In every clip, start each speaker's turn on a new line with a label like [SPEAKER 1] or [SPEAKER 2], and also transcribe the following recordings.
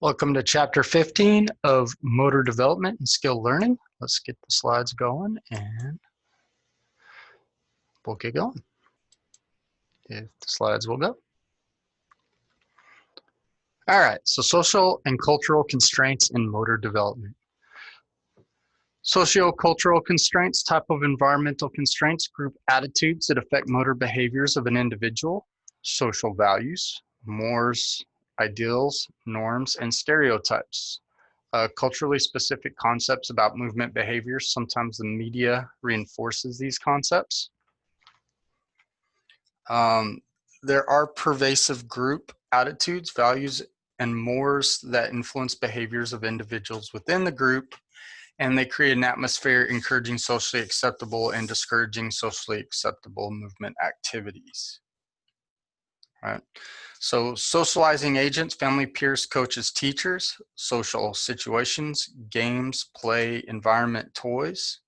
[SPEAKER 1] Welcome to Chapter 15 of Motor Development and Skill Learning. Let's get the slides going and we'll get going. If the slides will go. All right, so social and cultural constraints in motor development. Socio-cultural constraints, type of environmental constraints, group attitudes that affect motor behaviors of an individual, social values, mores, ideals, norms, and stereotypes. Culturally specific concepts about movement behaviors. Sometimes the media reinforces these concepts. There are pervasive group attitudes, values, and mores that influence behaviors of individuals within the group, and they create an atmosphere encouraging socially acceptable and discouraging socially acceptable movement activities. Right. So socializing agents, family, peers, coaches, teachers, social situations, games, play, environment, toys,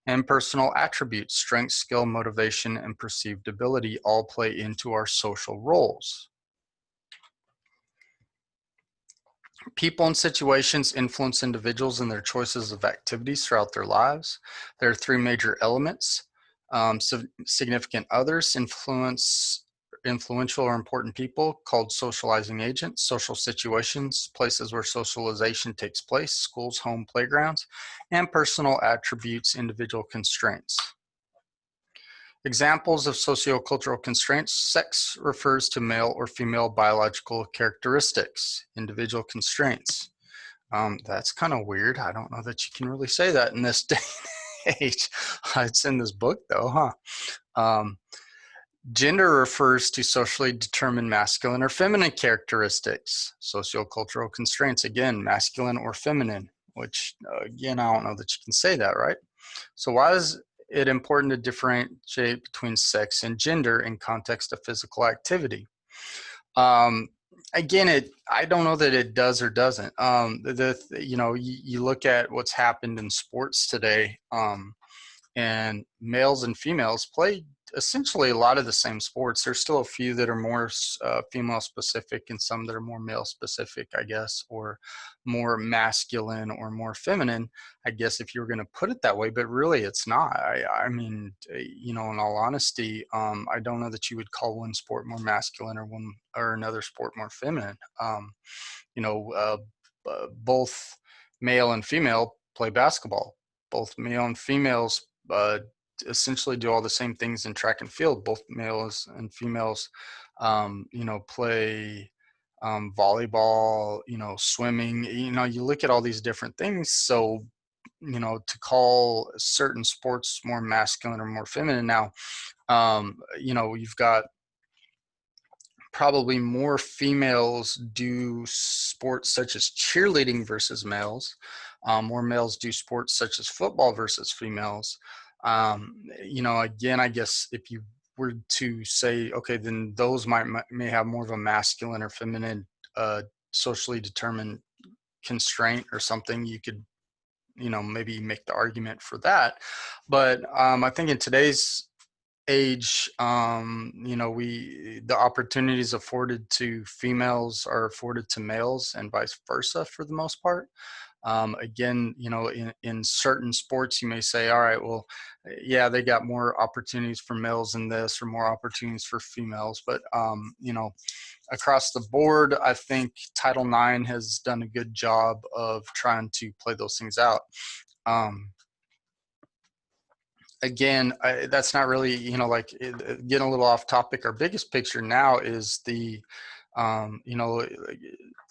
[SPEAKER 1] and personal attributes, strength, skill, motivation, and perceived ability all play into our social roles. People and situations influence individuals in their choices of activities throughout their lives. There are three major elements. Significant others, influential or important people called socializing agents, social situations, places where socialization takes place, schools, home, playgrounds, and personal attributes, individual constraints. Examples of sociocultural constraints: sex refers to male or female biological characteristics. Individual constraints. That's kind of weird. I don't know that you can really say that in this day and age. It's in this book though, huh? Gender refers to socially determined masculine or feminine characteristics. Sociocultural constraints, again, masculine or feminine, which again, I don't know that you can say that, right? So why is it important to differentiate between sex and gender in context of physical activity? Again, I don't know that it does or doesn't. You look at what's happened in sports today, and males and females play essentially a lot of the same sports. There's still a few that are more female specific and some that are more male specific, I guess, or more masculine or more feminine, I guess, if you were going to put it that way. But really, it's not. I mean, in all honesty, I don't know that you would call one sport more masculine or another sport more feminine. Both male and female play basketball. Both male and females essentially do all the same things in track and field. Both males and females, play volleyball, swimming. You look at all these different things. So, to call certain sports more masculine or more feminine now, you've got probably more females do sports such as cheerleading versus males. More males do sports such as football versus females. Again, I guess if you were to say, okay, then those may have more of a masculine or feminine socially determined constraint or something, you could maybe make the argument for that. But I think in today's age, the opportunities afforded to females are afforded to males and vice versa for the most part. Again, in certain sports, you may say, all right, well, yeah, they got more opportunities for males in this or more opportunities for females. But, across the board, I think Title IX has done a good job of trying to play those things out. Again, that's not really, getting a little off topic. Our biggest picture now is the,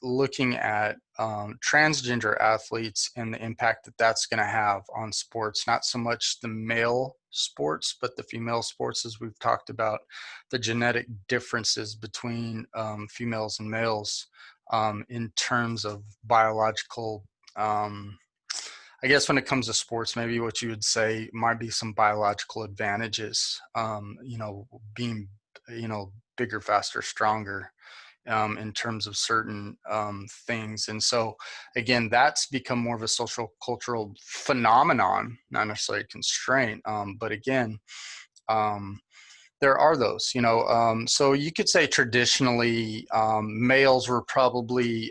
[SPEAKER 1] looking at transgender athletes and the impact that that's going to have on sports, not so much the male sports, but the female sports, as we've talked about, the genetic differences between females and males in terms of biological I guess when it comes to sports, maybe what you would say might be some biological advantages, being, bigger, faster, stronger in terms of certain things. And so, again, that's become more of a social cultural phenomenon, not necessarily a constraint. But again, there are those, so you could say traditionally males were probably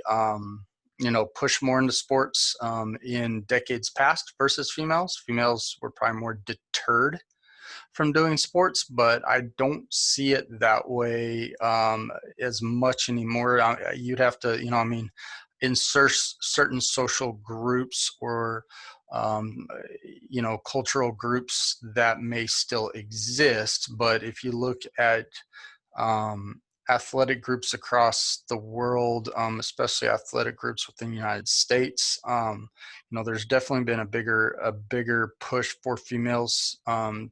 [SPEAKER 1] push more into sports in decades past versus females. Females were probably more deterred from doing sports, but I don't see it that way as much anymore. You'd have to, in certain social groups or cultural groups that may still exist. But if you look at um, athletic groups across the world, especially athletic groups within the United States, there's definitely been a bigger push for females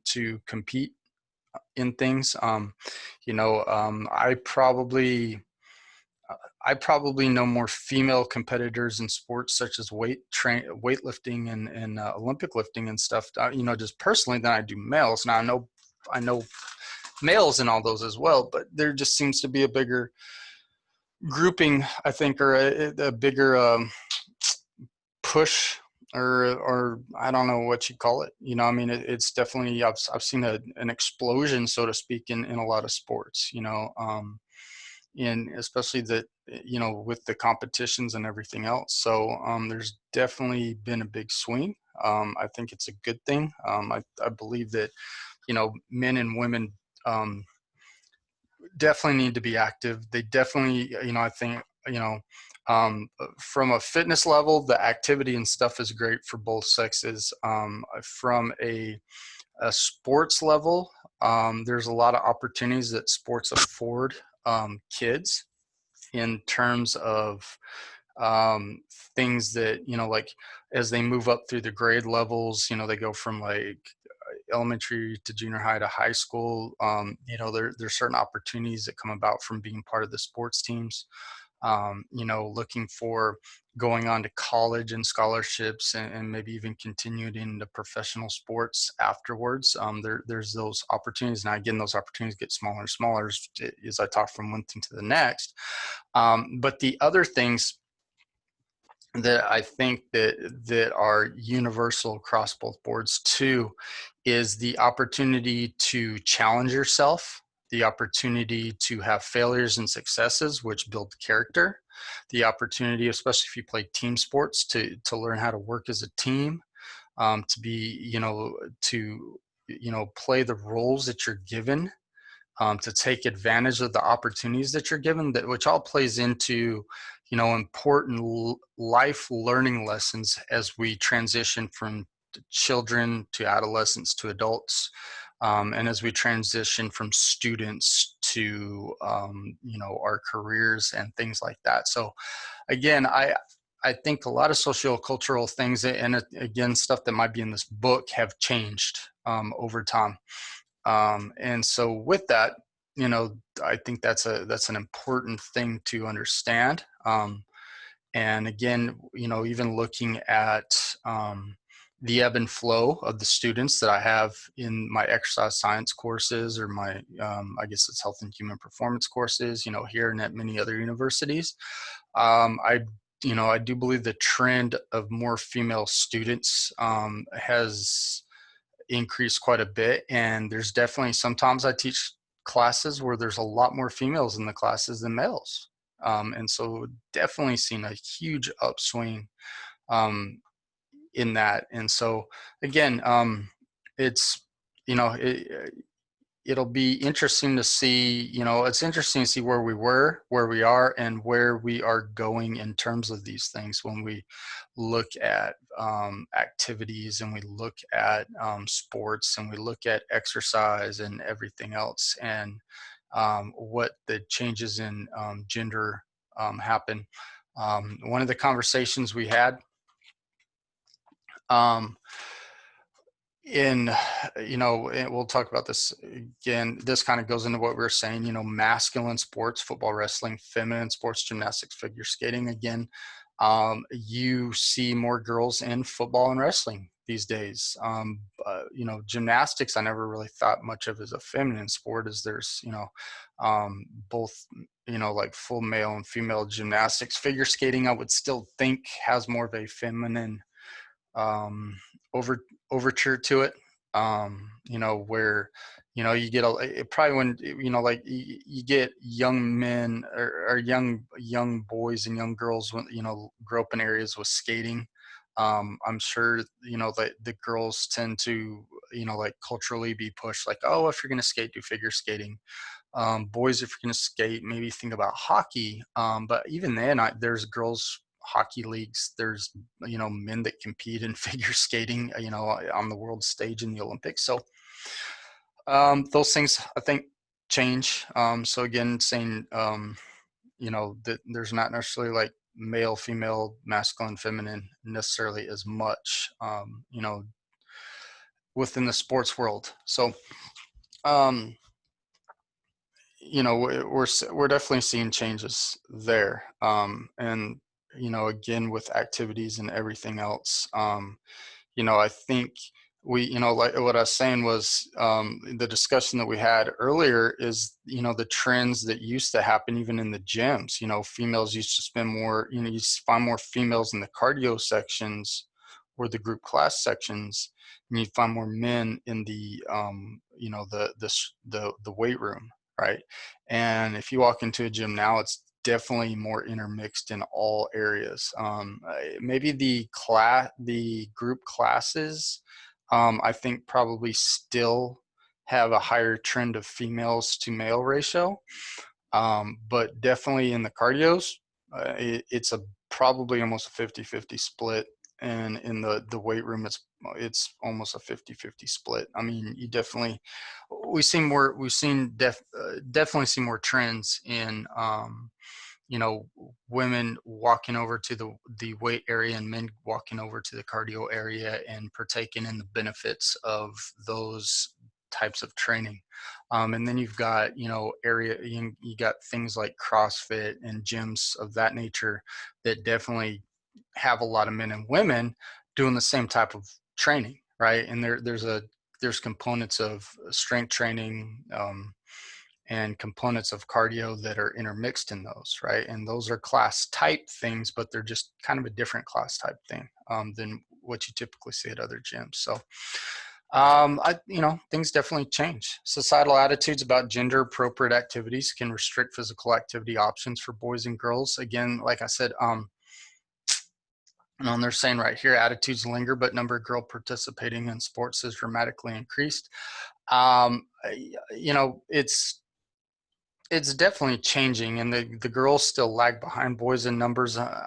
[SPEAKER 1] to compete in things. I probably know more female competitors in sports such as weightlifting and Olympic lifting and stuff. Just personally than I do males. Now I know males in all those as well, but there just seems to be a bigger grouping, I think, or a bigger push, or I don't know what you call it. It's definitely I've seen an explosion, so to speak, in a lot of sports. And especially that with the competitions and everything else. So there's definitely been a big swing. I think it's a good thing. I believe that men and women definitely need to be active. They definitely, I think, from a fitness level, the activity and stuff is great for both sexes. From a sports level, there's a lot of opportunities that sports afford kids in terms of things that, like as they move up through the grade levels, they go from like elementary to junior high to high school. There's certain opportunities that come about from being part of the sports teams. Looking for going on to college and scholarships, and maybe even continued into professional sports afterwards. There's those opportunities. Now, again, those opportunities get smaller and smaller as I talk from one thing to the next. But the other things that I think that are universal across both boards too is the opportunity to challenge yourself, the opportunity to have failures and successes, which build character, the opportunity, especially if you play team sports, to learn how to work as a team, to be, to play the roles that you're given, to take advantage of the opportunities that you're given, that which all plays into important life learning lessons as we transition from children to adolescents to adults, and as we transition from students to our careers and things like that. So again, I think a lot of sociocultural things, and again, stuff that might be in this book, have changed over time. And so with that, I think that's an important thing to understand. And again, even looking at the ebb and flow of the students that I have in my exercise science courses, or my, I guess it's health and human performance courses, here and at many other universities. I do believe the trend of more female students has increased quite a bit. And there's definitely, sometimes I teach classes where there's a lot more females in the classes than males. And so definitely seen a huge upswing in that. And so again, it's, it'll be interesting to see, it's interesting to see where we were, where we are, and where we are going in terms of these things when we look at activities, and we look at sports, and we look at exercise and everything else, and what the changes in gender happen. One of the conversations we had and we'll talk about this again, this kind of goes into what we were saying, masculine sports, football, wrestling, feminine sports, gymnastics, figure skating. Again, you see more girls in football and wrestling these days. Gymnastics, I never really thought much of as a feminine sport, as there's, both, like full male and female gymnastics. Figure skating, I would still think, has more of a feminine overture to it. where, you get it probably when, like you get young men or young boys and young girls when, grow up in areas with skating. I'm sure, that the girls tend to, like culturally be pushed like, oh, if you're going to skate, do figure skating. Boys, if you're going to skate, maybe think about hockey. But even then, there's girls hockey leagues. There's, men that compete in figure skating, on the world stage in the Olympics. So those things, I think, change. So again, saying, that there's not necessarily like male, female, masculine, feminine necessarily as much, within the sports world. So, um, we're definitely seeing changes there. And again, with activities and everything else, I think we, like what I was saying was, the discussion that we had earlier is, the trends that used to happen even in the gyms. Females used to spend more, you used to find more females in the cardio sections or the group class sections, and you'd find more men in the, the weight room, right? And if you walk into a gym now, it's definitely more intermixed in all areas. Maybe the group classes, I think probably still have a higher trend of females to male ratio, but definitely in the cardios, it's a probably almost a 50-50 split. And in the weight room, it's almost a 50-50 split. I mean, we've seen definitely see more trends in, women walking over to the weight area and men walking over to the cardio area and partaking in the benefits of those types of training. And then you've got, you got things like CrossFit and gyms of that nature that definitely have a lot of men and women doing the same type of training, right? And there's components of strength training, and components of cardio that are intermixed in those, right? And those are class type things, but they're just kind of a different class type thing, than what you typically see at other gyms. So, things definitely change. Societal attitudes about gender appropriate activities can restrict physical activity options for boys and girls. Again, like I said, and they're saying right here, attitudes linger, but number of girls participating in sports has dramatically increased. It's definitely changing, and the girls still lag behind boys in numbers. I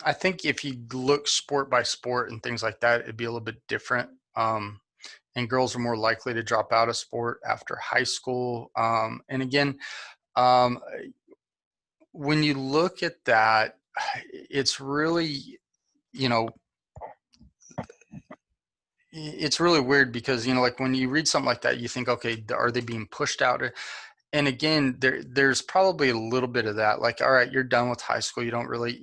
[SPEAKER 1] I think if you look sport by sport and things like that, it'd be a little bit different. And girls are more likely to drop out of sport after high school. And again, um, when you look at that, it's really, you know, it's really weird because, like when you read something like that, you think, okay, are they being pushed out? And again, there's probably a little bit of that. Like, all right, you're done with high school. You don't really,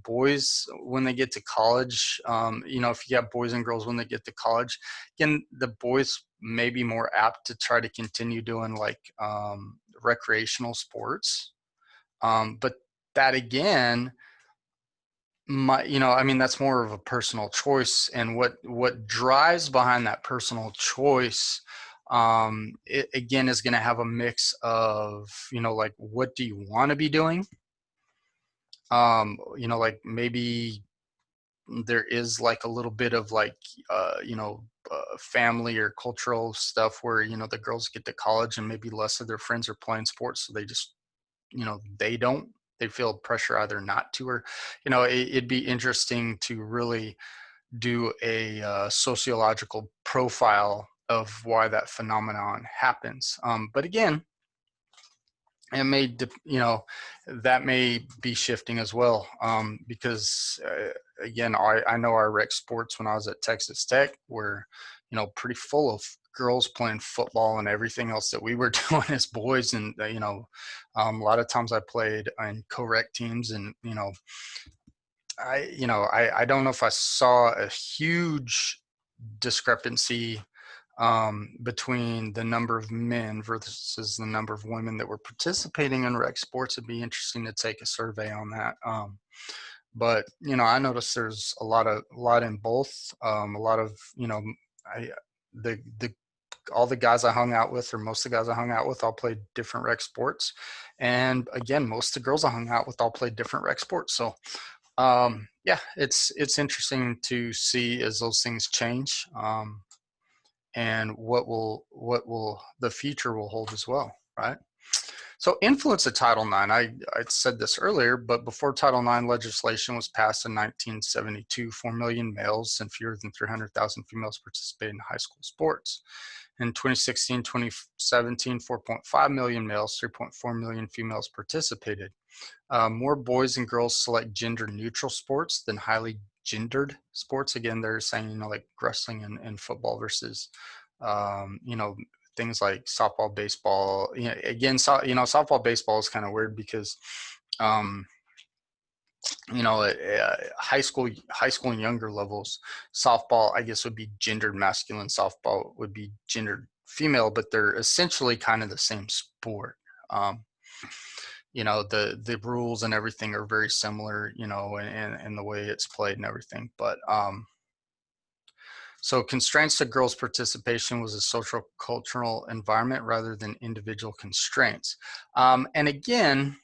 [SPEAKER 1] boys when they get to college, if you have boys and girls when they get to college, again, the boys may be more apt to try to continue doing like, recreational sports. But that again, I mean, that's more of a personal choice, and what drives behind that personal choice, it again is going to have a mix of, like, what do you want to be doing? Like maybe there is like a little bit of like, family or cultural stuff where, the girls get to college and maybe less of their friends are playing sports, so they just, they feel pressure either not to, or, it'd be interesting to really do a, sociological profile of why that phenomenon happens. But again, it may, that may be shifting as well, because, again, I know our rec sports when I was at Texas Tech were, pretty full of girls playing football and everything else that we were doing as boys. And, a lot of times I played in co-rec teams, and, I don't know if I saw a huge discrepancy, between the number of men versus the number of women that were participating in rec sports. It'd be interesting to take a survey on that. But I noticed there's a lot in both. A lot of I the all the guys I hung out with, or most of the guys I hung out with, all played different rec sports, and again, most of the girls I hung out with all played different rec sports. So yeah, it's interesting to see as those things change, and what will the future will hold as well, right? So influence of Title IX, I said this earlier, but before Title IX legislation was passed in 1972, 4 million males and fewer than 300,000 females participated in high school sports. In 2016, 2017, 4.5 million males, 3.4 million females participated. More boys and girls select gender neutral sports than highly gendered sports. Again, they're saying, like wrestling and football versus, um, you know, things like softball, baseball. Again, softball, baseball is kind of weird because, um, high school and younger levels, softball, I guess, would be gendered masculine. Softball would be gendered female, but they're essentially kind of the same sport. Um, the rules and everything are very similar, and the way it's played and everything. But so constraints to girls' participation was a social cultural environment rather than individual constraints. And again,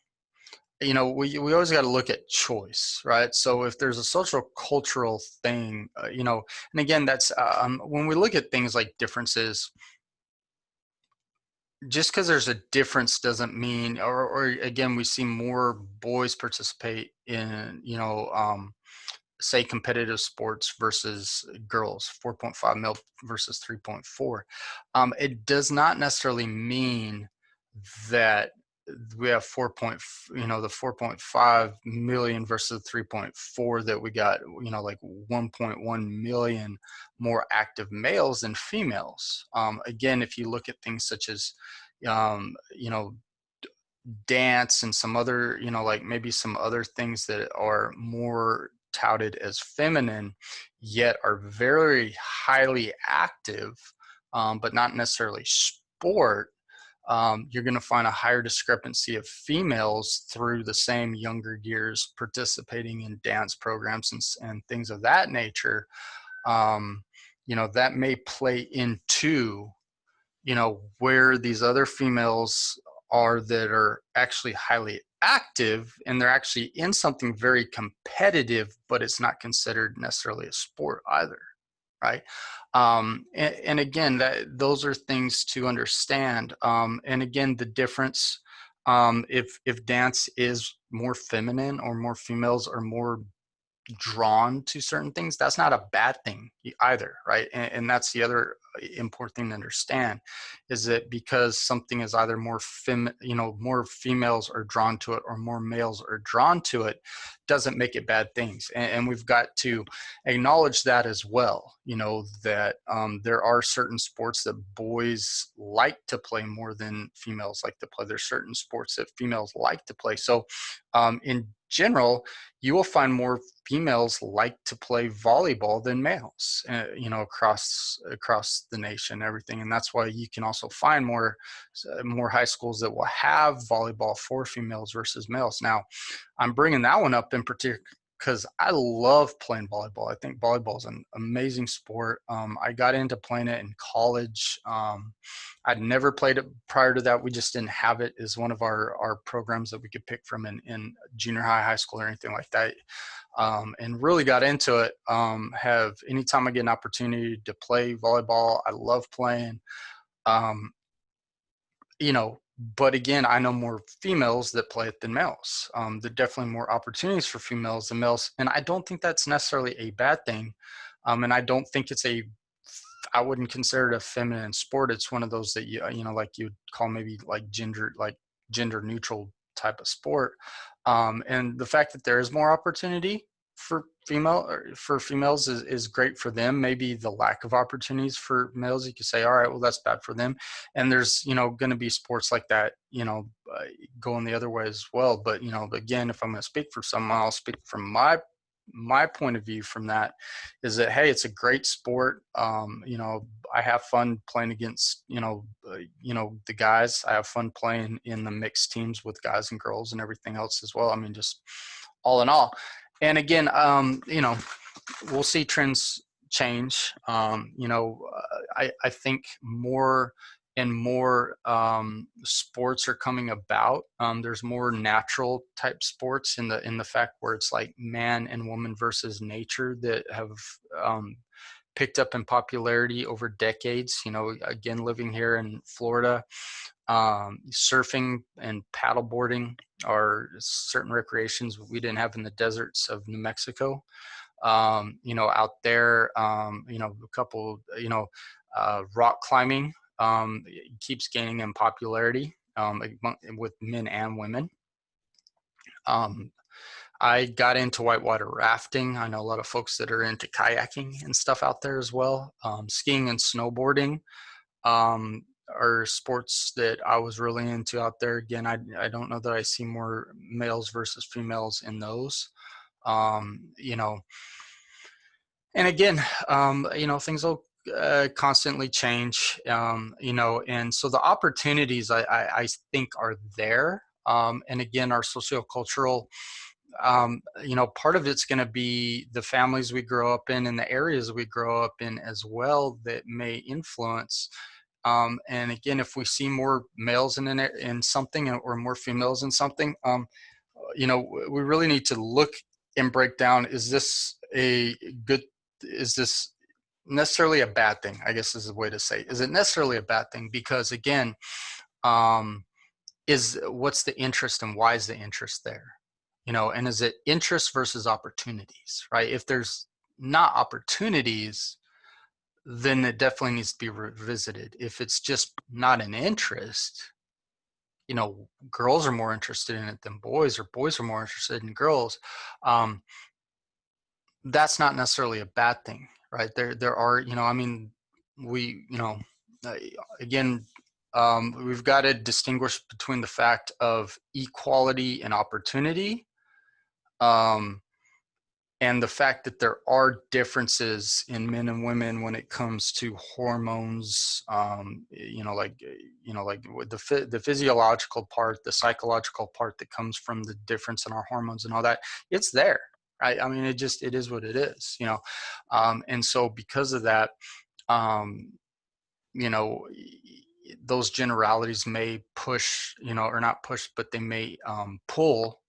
[SPEAKER 1] we always got to look at choice, right? So if there's a social cultural thing, and again, that's when we look at things like differences, just because there's a difference doesn't mean, or again, we see more boys participate in, say competitive sports versus girls, 4.5 mil versus 3.4. It does not necessarily mean that we have the 4.5 million versus 3.4, that we got, like 1.1 million more active males than females. Again, if you look at things such as, um, you know, dance and some other, like maybe some other things that are more touted as feminine, yet are very highly active, but not necessarily sport, you're going to find a higher discrepancy of females through the same younger years participating in dance programs and things of that nature. Um, that may play into, where these other females are that are actually highly active, and they're actually in something very competitive, but it's not considered necessarily a sport either, right? And again, those are things to understand. And again, the difference, if dance is more feminine or more females are more drawn to certain things, that's not a bad thing either, right? And that's the other important thing to understand, is that because something is either more females are drawn to it or more males are drawn to it, doesn't make it bad things. And we've got to acknowledge that as well, that there are certain sports that boys like to play more than females like to play. There's certain sports that females like to play. So in general, you will find more females like to play volleyball than males, across the nation, everything. And that's why you can also find more high schools that will have volleyball for females versus males. Now, I'm bringing that one up in particular because I love playing volleyball. I think volleyball is an amazing sport. I got into playing it in college. I'd never played it prior to that. We just didn't have it as one of our programs that we could pick from in junior high school, or anything like that. And really got into it. Have anytime I get an opportunity to play volleyball, I love playing. Um, you know, but again, I know more females that play it than males. There are definitely more opportunities for females than males, and I don't think that's necessarily a bad thing. And I don't think I wouldn't consider it a feminine sport. It's one of those that like you'd call maybe like gender neutral type of sport. And the fact that there is more opportunity for females is great for them. Maybe the lack of opportunities for males, you could say, all right, well, that's bad for them. And there's going to be sports like that, going the other way as well. But again, if I'm going to speak for someone, I'll speak from my point of view from that, is that, hey, it's a great sport. I have fun playing against the guys. I have fun playing in the mixed teams with guys and girls and everything else as well. I mean, just all in all. And again, we'll see trends change. I think more and more sports are coming about. There's more natural type sports in the fact where it's like man and woman versus nature that have picked up in popularity over decades. Again, living here in Florida, surfing and paddleboarding are certain recreations we didn't have in the deserts of New Mexico. Out there, a couple, rock climbing keeps gaining in popularity with men and women. I got into whitewater rafting. I know a lot of folks that are into kayaking and stuff out there as well. Skiing and snowboarding are sports that I was really into out there. Again, I don't know that I see more males versus females in those. Um, you know, and again, things will constantly change. And so the opportunities I think are there. And again, our sociocultural, part of it's going to be the families we grow up in and the areas we grow up in as well that may influence. And again, if we see more males in something or more females in something, we really need to look and break down: is this a good? Is this necessarily a bad thing? I guess is the way to say. Is it necessarily a bad thing? Because again, um, is what's the interest and why is the interest there? And is it interest versus opportunities, right? If there's not opportunities, then it definitely needs to be revisited. If it's just not an interest, girls are more interested in it than boys, or boys are more interested in girls. That's not necessarily a bad thing, right? There are, we, uh, again, we've got to distinguish between the fact of equality and opportunity, and the fact that there are differences in men and women when it comes to hormones. Like with the physiological part, the psychological part that comes from the difference in our hormones and all that. It's there, right? I mean, it is what it is. And so because of that, um, you know those generalities may push, or not push, but they may pull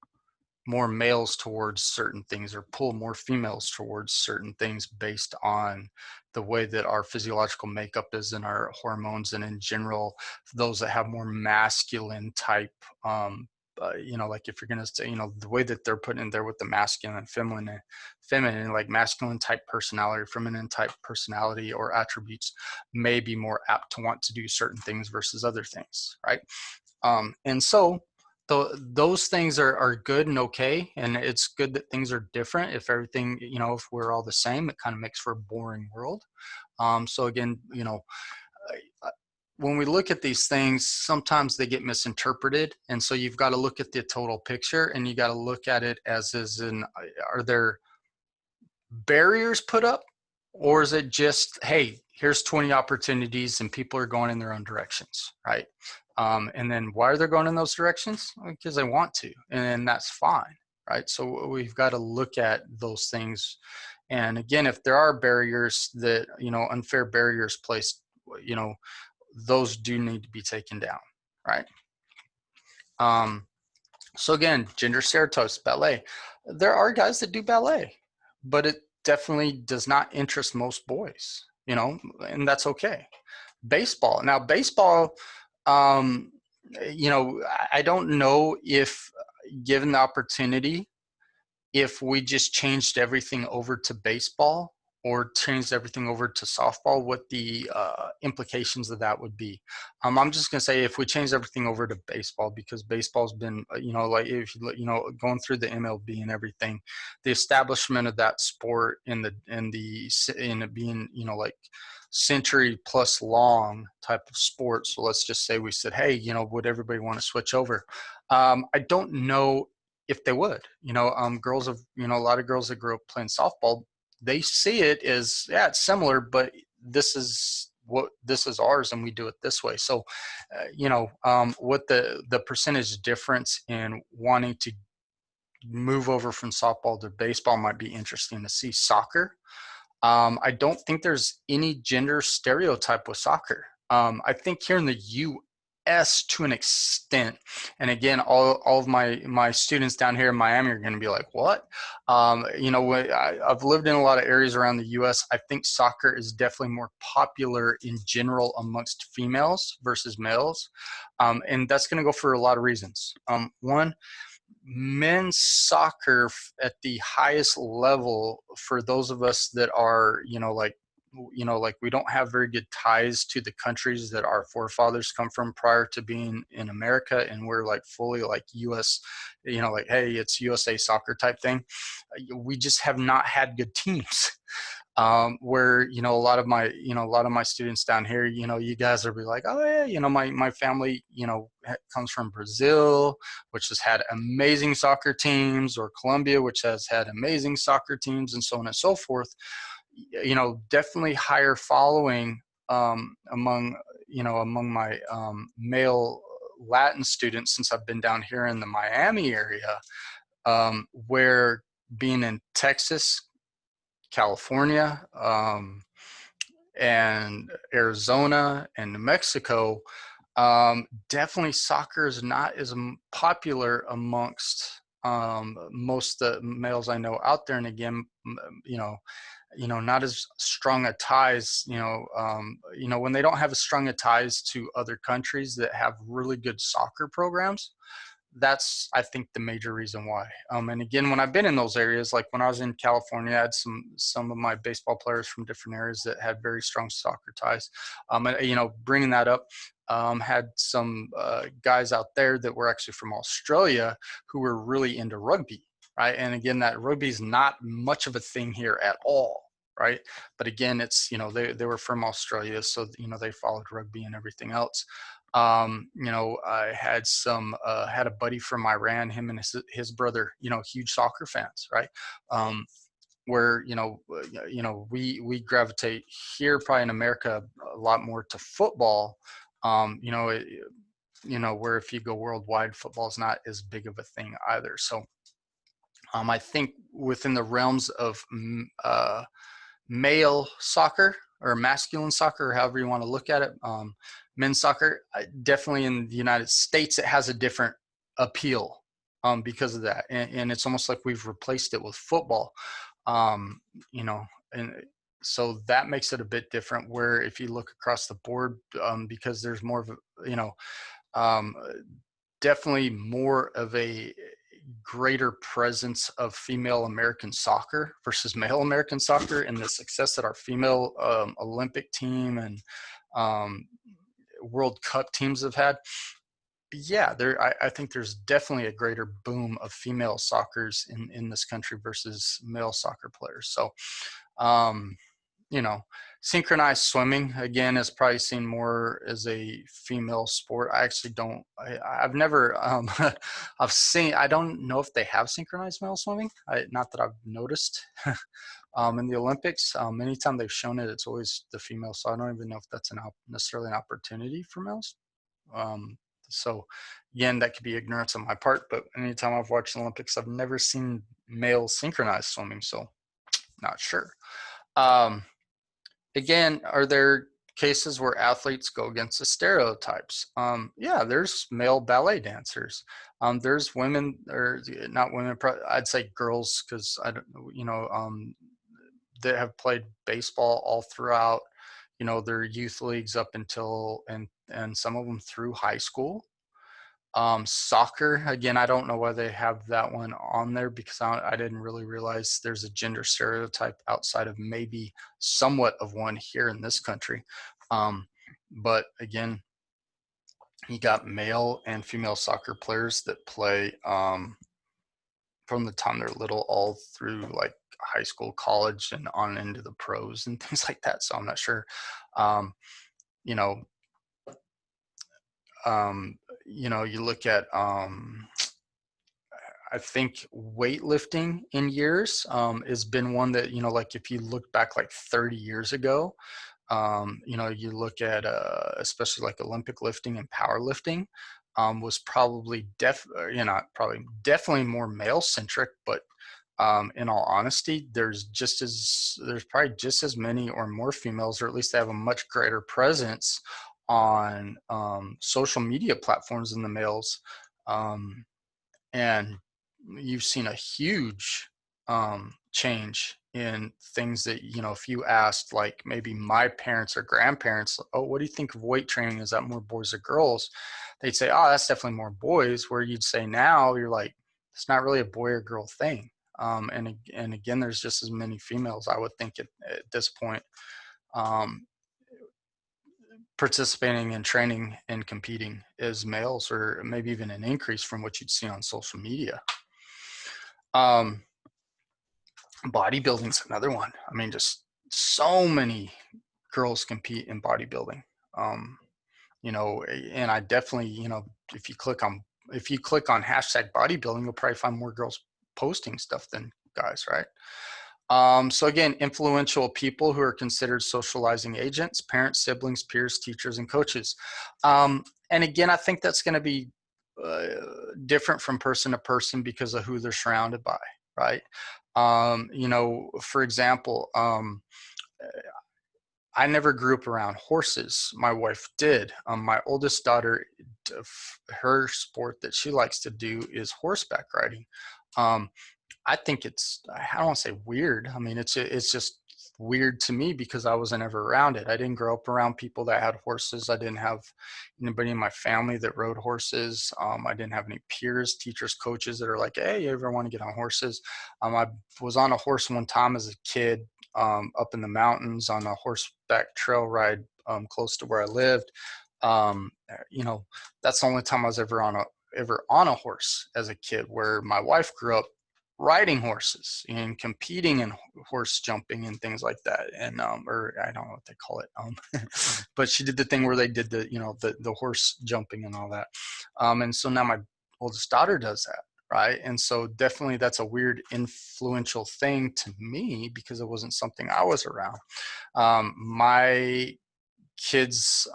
[SPEAKER 1] more males towards certain things or pull more females towards certain things based on the way that our physiological makeup is and our hormones, and in general those that have more masculine type, like if you're going to say, the way that they're put in there with the masculine and feminine, like masculine type personality, feminine type personality or attributes may be more apt to want to do certain things versus other things, right? And so those things are good and okay, and it's good that things are different. If everything, if we're all the same, it kind of makes for a boring world. So again, when we look at these things, sometimes they get misinterpreted, and so you've got to look at the total picture, and you got to look at it as in, are there barriers put up, or is it just, hey, here's 20 opportunities and people are going in their own directions, right? And then why are they going in those directions? Because they want to, and that's fine, right? So we've got to look at those things. And again, if there are barriers that, unfair barriers placed, those do need to be taken down, right? So again, gender stereotypes, ballet. There are guys that do ballet, but it definitely does not interest most boys, and that's okay. Baseball. Now, baseball, um, I don't know if, given the opportunity, if we just changed everything over to baseball or changed everything over to softball, what the implications of that would be. I'm just going to say if we changed everything over to baseball, because baseball's been, like if going through the MLB and everything, the establishment of that sport in it being, like century plus long type of sport. So let's just say we said, hey, would everybody want to switch over? I don't know if they would. Girls of, a lot of girls that grew up playing softball, they see it as, yeah, it's similar, but this is ours and we do it this way. So what the percentage difference in wanting to move over from softball to baseball might be interesting to see. Soccer. I don't think there's any gender stereotype with soccer. I think here in the U.S. to an extent, and again, all of my students down here in Miami are going to be like, "What?" I've lived in a lot of areas around the U.S. I think soccer is definitely more popular in general amongst females versus males, and that's going to go for a lot of reasons. One, men's soccer at the highest level, for those of us that are, like we don't have very good ties to the countries that our forefathers come from prior to being in America, and we're like fully like US, like, hey, it's USA soccer type thing. We just have not had good teams. Where a lot of my students down here, you guys will be like, oh yeah, my family comes from Brazil, which has had amazing soccer teams, or Colombia, which has had amazing soccer teams, and so on and so forth. Definitely higher following among my male Latin students, since I've been down here in the Miami area, where being in Texas, California, and Arizona and New Mexico, definitely soccer is not as popular amongst most of the males I know out there. And again, not as strong a ties, when they don't have as strong a ties to other countries that have really good soccer programs. That's, I think, the major reason why. And again, when I've been in those areas, like when I was in California, I had some of my baseball players from different areas that had very strong soccer ties. And bringing that up, had some guys out there that were actually from Australia who were really into rugby, right? And again, that rugby is not much of a thing here at all, right? But again, it's, they were from Australia, so they followed rugby and everything else. I had a buddy from Iran, him and his brother, huge soccer fans, right? Where we gravitate here probably in America a lot more to football. Where if you go worldwide, football is not as big of a thing either. So I think within the realms of male soccer or masculine soccer, or however you want to look at it, men's soccer, definitely in the United States, it has a different appeal because of that. And it's almost like we've replaced it with football, and so that makes it a bit different, where if you look across the board, because there's more of um, definitely more of a greater presence of female American soccer versus male American soccer, and the success that our female Olympic team and World Cup teams have had. Yeah, I think there's definitely a greater boom of female soccers in this country versus male soccer players. So, um, synchronized swimming, again, is probably seen more as a female sport. I actually don't, I've never, I don't know if they have synchronized male swimming. Not that I've noticed. In the Olympics, anytime they've shown it, it's always the female. So I don't even know if that's necessarily an opportunity for males. So again, that could be ignorance on my part, but anytime I've watched the Olympics, I've never seen male synchronized swimming. So not sure. Again, are there cases where athletes go against the stereotypes? Yeah, there's male ballet dancers. There's women, or not women, I'd say girls, because I don't, that have played baseball all throughout, their youth leagues up until, and some of them through high school. Soccer, again, I don't know why they have that one on there, because I didn't really realize there's a gender stereotype outside of maybe somewhat of one here in this country. But again, you got male and female soccer players that play from the time they're little all through like high school, college, and on into the pros and things like that. So I'm not sure, you know, you look at, I think weightlifting in years has been one that, like if you look back like 30 years ago, you look at especially like Olympic lifting and powerlifting. was probably definitely more male centric, but in all honesty, there's probably just as many or more females, or at least they have a much greater presence on social media platforms than the males. Um, and you've seen a huge change in things that, if you asked like maybe my parents or grandparents, oh, what do you think of weight training? Is that more boys or girls? They'd say, oh, that's definitely more boys. Where you'd say now, you're like, it's not really a boy or girl thing. And again, there's just as many females, I would think, at this point, um, participating in training and competing as males, or maybe even an increase from what you'd see on social media. Um, Bodybuilding's another one. I mean, just so many girls compete in bodybuilding. Um, and I definitely, if you click on hashtag bodybuilding, you'll probably find more girls posting stuff than guys, right? So again, influential people who are considered socializing agents: parents, siblings, peers, teachers, and coaches. And again, I think that's going to be uh, different from person to person because of who they're surrounded by, right? For example, I never grew up around horses. My wife did. My oldest daughter, her sport that she likes to do is horseback riding. Um, I think I don't want to say weird. I mean, it's just weird to me because I wasn't ever around it. I didn't grow up around people that had horses. I didn't have anybody in my family that rode horses. I didn't have any peers, teachers, coaches that are like, hey, you ever want to get on horses? I was on a horse one time as a kid, up in the mountains on a horseback trail ride, close to where I lived. Um, you know, that's the only time I was ever on a horse as a kid, where my wife grew up riding horses and competing in horse jumping and things like that. And or I don't know what they call it, but she did the thing where they did the horse jumping and all that. And so now my oldest daughter does that, right? And so definitely that's a weird influential thing to me because it wasn't something I was around. My kids,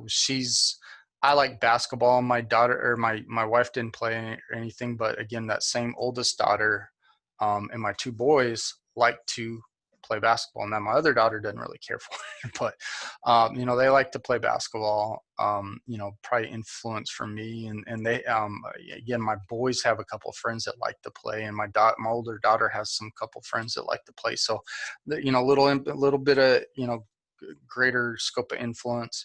[SPEAKER 1] she's I like basketball. My daughter, or my wife, didn't play anything, but again, that same oldest daughter, and my two boys like to play basketball. Now my other daughter doesn't really care for it, but they like to play basketball. Probably influence from me, and they again, my boys have a couple of friends that like to play, and my older daughter has some couple friends that like to play. So, little bit of greater scope of influence.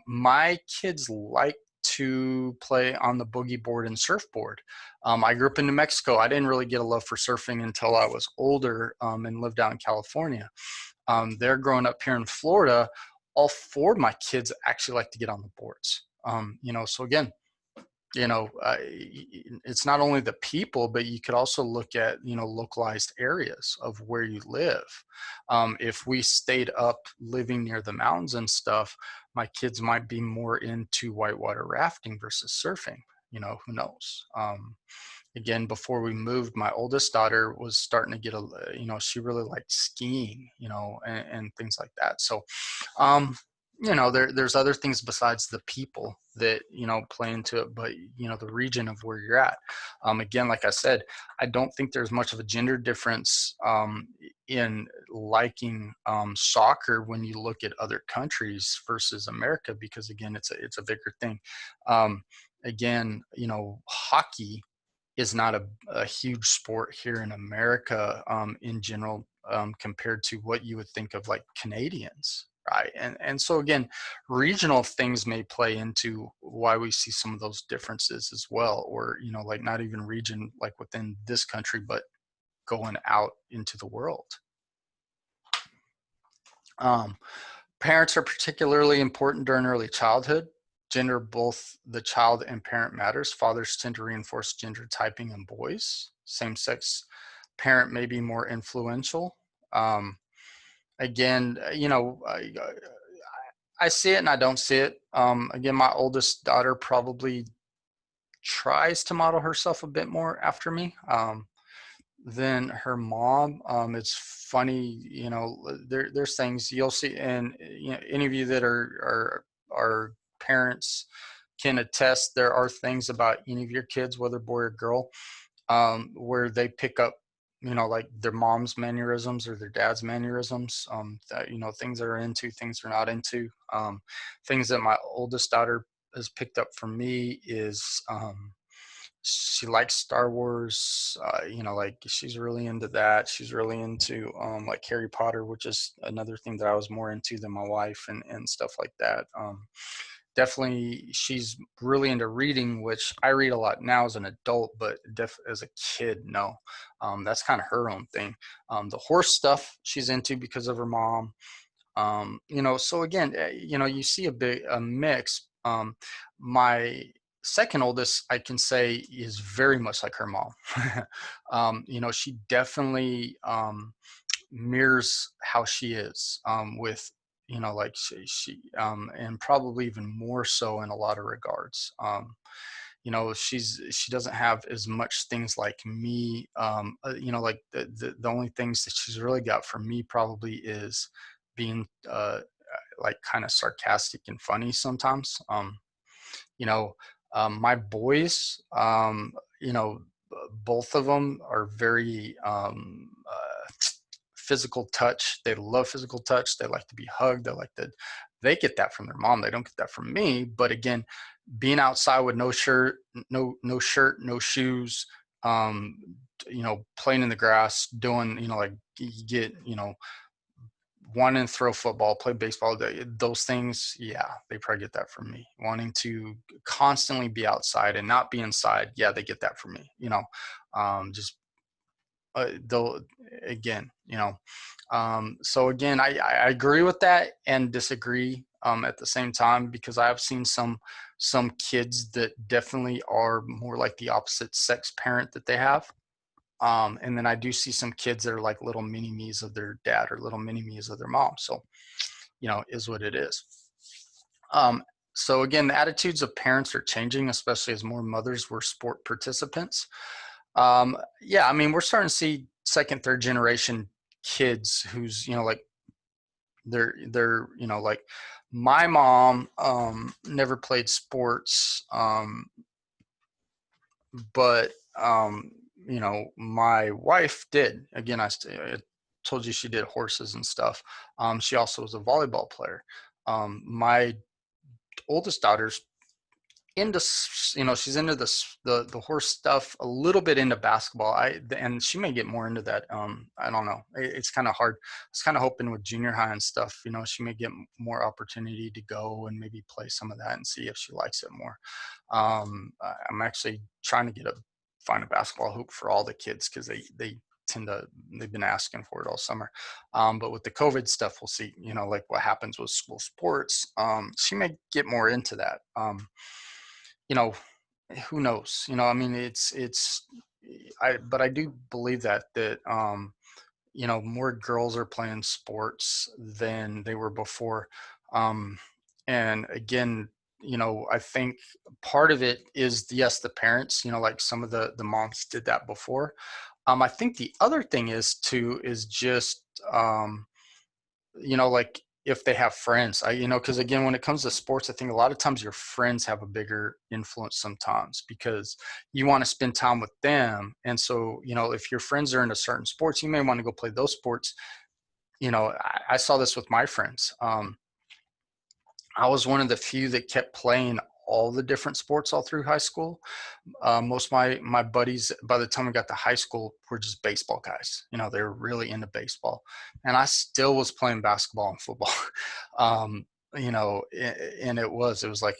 [SPEAKER 1] My kids like to play on the boogie board and surfboard. I grew up in New Mexico. I didn't really get a love for surfing until I was older, and lived out in California. They're growing up here in Florida. All four of my kids actually like to get on the boards. So again, it's not only the people, but you could also look at, localized areas of where you live. If we stayed up living near the mountains and stuff, my kids might be more into whitewater rafting versus surfing. Who knows? Again, before we moved, my oldest daughter was starting to get she really liked skiing, and things like that. So, there's other things besides the people that play into it, but the region of where you're at. Again, like I said, I don't think there's much of a gender difference in liking soccer when you look at other countries versus America, because again, it's a bigger thing. Again, hockey is not a huge sport here in America, in general, compared to what you would think of like Canadians, right? And so again, regional things may play into why we see some of those differences as well, or like not even region, like within this country, but going out into the world. Um, Parents are particularly important during early childhood. Gender, both the child and parent, matters. Fathers tend to reinforce gender typing in boys. Same-sex parent may be more influential. Again, I see it and I don't see it. Again, my oldest daughter probably tries to model herself a bit more after me. Than her mom. It's funny, there's things you'll see, and any of you that are parents can attest there are things about any of your kids, whether boy or girl, where they pick up, like their mom's mannerisms or their dad's mannerisms, that, things they're into, things they're not into. Things that my oldest daughter has picked up from me is, she likes Star Wars. Like she's really into that. She's really into like Harry Potter, which is another thing that I was more into than my wife, and stuff like that. Definitely, she's really into reading, which I read a lot now as an adult, but as a kid, no. That's kind of her own thing. The horse stuff she's into because of her mom. So again, you see a mix. My second oldest, I can say, is very much like her mom. She definitely mirrors how she is, with, like and probably even more so in a lot of regards. She doesn't have as much things like me. Like the only things that she's really got from me probably is being, like kind of sarcastic and funny sometimes. You know, my boys, both of them are very, physical touch. They love physical touch. They like to be hugged. They get that from their mom. They don't get that from me. But again, being outside with no shirt, no shirt, no shoes, um, playing in the grass, doing, like you get, wanting to throw football, play baseball, those things, yeah, they probably get that from me. Wanting to constantly be outside and not be inside, yeah, they get that from me. Just though again, so again, I agree with that and disagree, at the same time, because I have seen some kids that definitely are more like the opposite sex parent that they have. And then I do see some kids that are like little mini me's of their dad or little mini me's of their mom. So, is what it is. Um, so again, the attitudes of parents are changing, especially as more mothers were sport participants. Yeah, I mean, we're starting to see second, third generation kids who's, like like my mom, never played sports, but my wife did. Again, I told you she did horses and stuff. She also was a volleyball player. My oldest daughter's into, she's into the horse stuff, a little bit into basketball. And she may get more into that. I don't know. It's kind of hard. I was kind of hoping with junior high and stuff, she may get more opportunity to go and maybe play some of that and see if she likes it more. I'm actually trying to find a basketball hoop for all the kids, because they've been asking for it all summer. But with the COVID stuff, we'll see, like what happens with school sports. She may get more into that. you know, who knows? I mean, but I do believe that more girls are playing sports than they were before. Um, and again, I think part of it is, yes, the parents, like some of the moms did that before. I think the other thing is too, is just, like if they have friends, because again, when it comes to sports, I think a lot of times your friends have a bigger influence sometimes, because you want to spend time with them. And so, if your friends are into certain sports, you may want to go play those sports. I saw this with my friends. I was one of the few that kept playing all the different sports all through high school. Most of my buddies, by the time we got to high school, were just baseball guys. They were really into baseball, and I still was playing basketball and football. And it was like,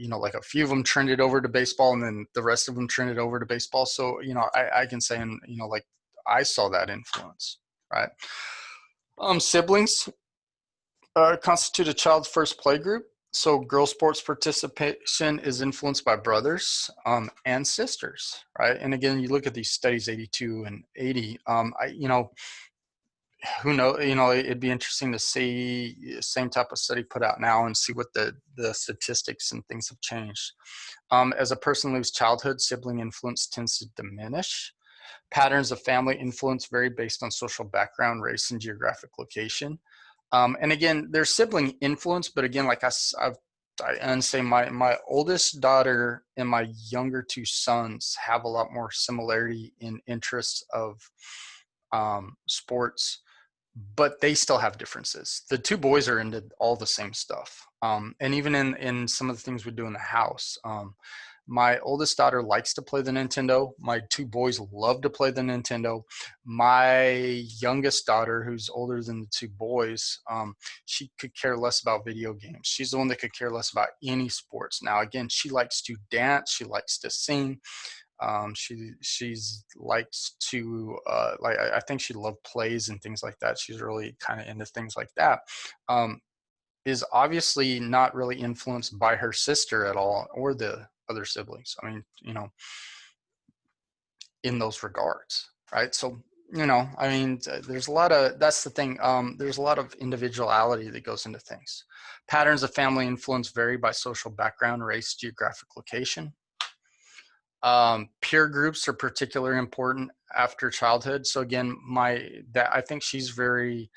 [SPEAKER 1] like a few of them trended over to baseball, and then the rest of them trended over to baseball. So, I can say, and like I saw that influence, right? Siblings constitute a child's first play group. So girl sports participation is influenced by brothers, and sisters, right? And again, you look at these studies, 82 and 80. Who knows? It'd be interesting to see the same type of study put out now and see what the statistics and things have changed. As a person leaves childhood, sibling influence tends to diminish. Patterns of family influence vary based on social background, race, and geographic location. And again, there's sibling influence, but again, like I've and say my oldest daughter and my younger two sons have a lot more similarity in interests of sports, but they still have differences. The two boys are into all the same stuff, and even in some of the things we do in the house. My oldest daughter likes to play the Nintendo. My two boys love to play the Nintendo. My youngest daughter, who's older than the two boys, she could care less about video games. She's the one that could care less about any sports. Now, again, she likes to dance. She likes to sing. She's likes to like I think she loved plays and things like that. She's really kind of into things like that. Um, is obviously not really influenced by her sister at all or the other siblings. I mean, in those regards, right? So, I mean, there's a lot of, that's the thing. There's a lot of individuality that goes into things. Patterns of family influence vary by social background, race, geographic location. Peer groups are particularly important after childhood. So again, I think she's very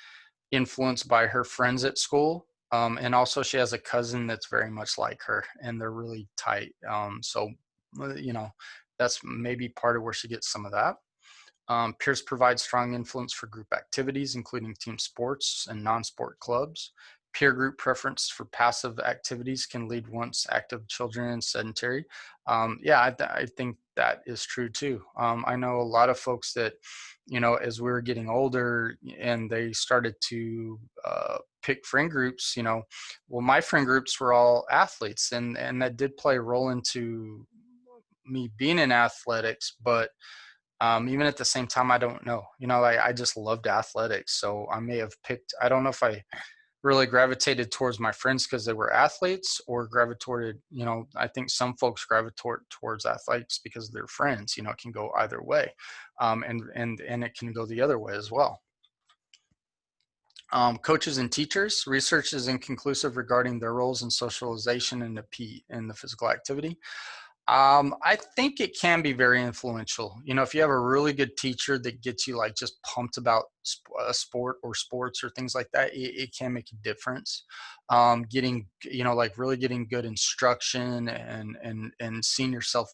[SPEAKER 1] influenced by her friends at school. And also she has a cousin that's very much like her and they're really tight. So, you know, that's maybe part of where she gets some of that. Peers provide strong influence for group activities, including team sports and non-sport clubs. Peer group preference for passive activities can lead once active children and sedentary. Yeah, I think that is true too. I know a lot of folks that, as we were getting older and they started to pick friend groups, well, my friend groups were all athletes, and that did play a role into me being in athletics, but even at the same time, I don't know. I just loved athletics, so I may have picked. I don't know if I really gravitated towards my friends because they were athletes, or gravitated. I think some folks gravitate towards athletics because they're friends. It can go either way, and it can go the other way as well. Coaches and teachers, research is inconclusive regarding their roles in socialization and the physical activity. I think it can be very influential. If you have a really good teacher that gets you like just pumped about a sport or sports or things like that, it can make a difference. Getting, like really getting good instruction and seeing yourself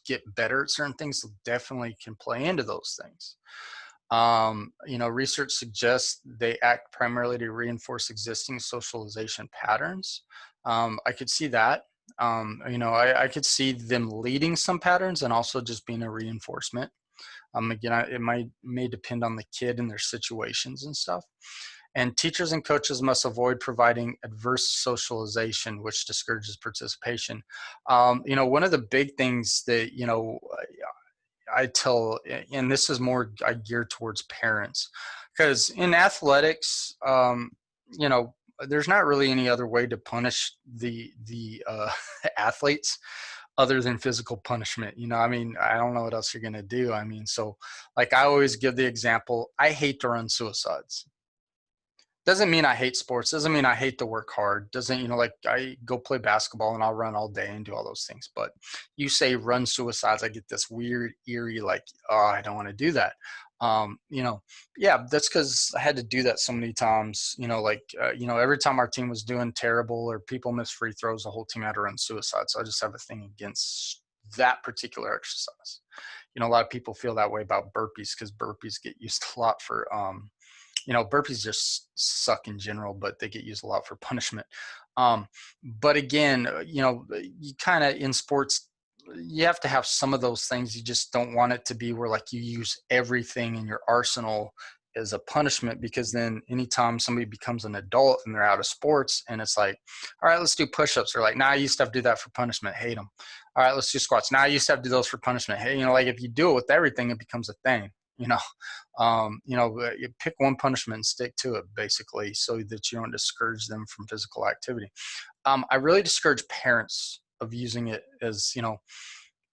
[SPEAKER 1] get better at certain things definitely can play into those things. Research suggests they act primarily to reinforce existing socialization patterns. I could see that. I could see them leading some patterns and also just being a reinforcement. Again, it may depend on the kid and their situations and stuff. And teachers and coaches must avoid providing adverse socialization, which discourages participation. One of the big things that, I tell, and this is more I gear towards parents, because in athletics, there's not really any other way to punish the athletes other than physical punishment. I mean, I don't know what else you're gonna do. I mean, so like I always give the example, I hate to run suicides. Doesn't mean I hate sports, doesn't mean I hate to work hard, doesn't, like I go play basketball and I'll run all day and do all those things. But you say run suicides, I get this weird, eerie, like, oh, I don't want to do that. Yeah, that's because I had to do that so many times. Every time our team was doing terrible or people missed free throws, the whole team had to run suicide. So I just have a thing against that particular exercise. A lot of people feel that way about burpees because burpees get used a lot for burpees just suck in general, but they get used a lot for punishment. But again, you kind of in sports, you have to have some of those things. You just don't want it to be where like you use everything in your arsenal as a punishment, because then anytime somebody becomes an adult and they're out of sports and it's like, all right, let's do push-ups. They're like, nah, I used to have to do that for punishment. Hate them. All right, let's do squats. Now I used to have to do those for punishment. Hey, like if you do it with everything, it becomes a thing. You pick one punishment and stick to it, basically, so that you don't discourage them from physical activity. I really discourage parents of using it as,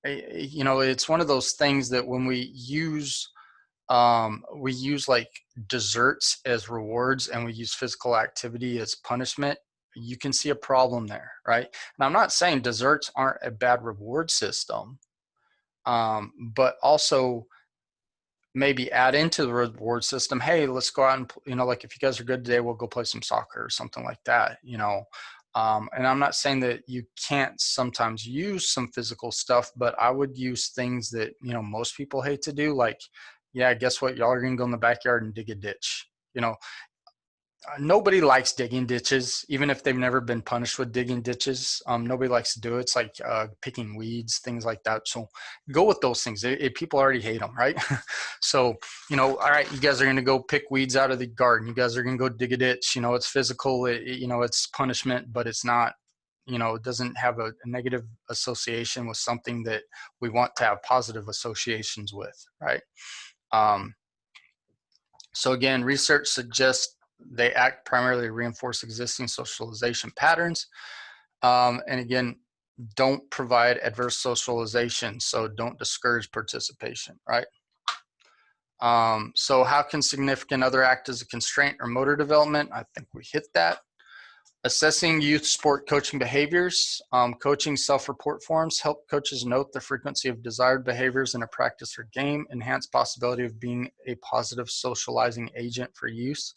[SPEAKER 1] it's one of those things that when we use like desserts as rewards and we use physical activity as punishment, you can see a problem there, right? And I'm not saying desserts aren't a bad reward system, but also maybe add into the reward system, hey, let's go out and, like if you guys are good today, we'll go play some soccer or something like that. And I'm not saying that you can't sometimes use some physical stuff, but I would use things that, most people hate to do. Like, yeah, guess what? Y'all are going to go in the backyard and dig a ditch. Nobody likes digging ditches, even if they've never been punished with digging ditches. Nobody likes to do it. It's like picking weeds, things like that. So go with those things. People already hate them, right? So, all right, you guys are going to go pick weeds out of the garden. You guys are going to go dig a ditch. It's physical. It's punishment, but it's not. It doesn't have a negative association with something that we want to have positive associations with, right? So again, research suggests they act primarily to reinforce existing socialization patterns. And again, don't provide adverse socialization, so don't discourage participation, right? So how can significant other act as a constraint or motor development? I think we hit that. Assessing youth sport coaching behaviors. Coaching self-report forms help coaches note the frequency of desired behaviors in a practice or game, enhance possibility of being a positive socializing agent for use.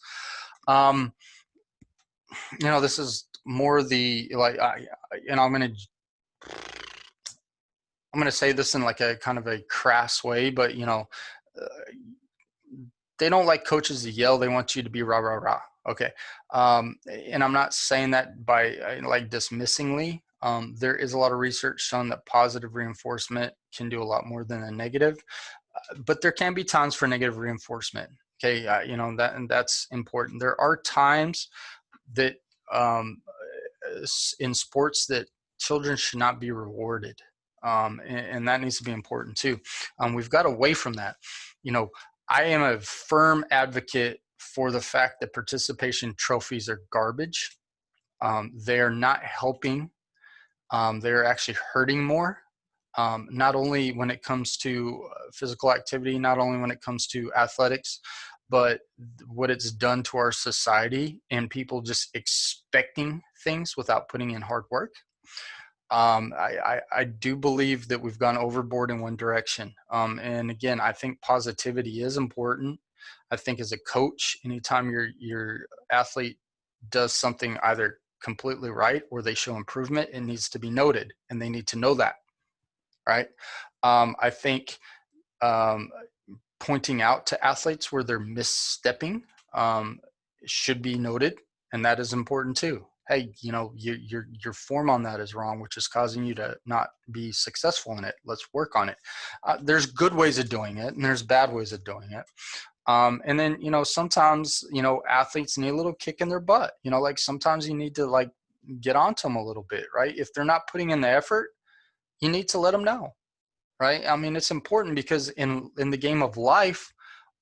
[SPEAKER 1] This is more the, like, and I'm going to say this in like a kind of a crass way, but they don't like coaches to yell. They want you to be rah, rah, rah. Okay. And I'm not saying that by like dismissingly. There is a lot of research showing that positive reinforcement can do a lot more than a negative, but there can be times for negative reinforcement. Okay. That's important. There are times that in sports that children should not be rewarded. And that needs to be important too. We've got away from that. I am a firm advocate for the fact that participation trophies are garbage. They are not helping. They're actually hurting more. Not only when it comes to physical activity, not only when it comes to athletics, but what it's done to our society and people just expecting things without putting in hard work. I do believe that we've gone overboard in one direction. And again, I think positivity is important. I think as a coach, anytime your athlete does something either completely right or they show improvement, it needs to be noted and they need to know that, right? I think pointing out to athletes where they're misstepping should be noted, and that is important too. Hey, your form on that is wrong, which is causing you to not be successful in it. Let's work on it. There's good ways of doing it, and there's bad ways of doing it. And then, sometimes, athletes need a little kick in their butt. Like sometimes you need to like get onto them a little bit, right? If they're not putting in the effort, you need to let them know, right? I mean, it's important because in the game of life,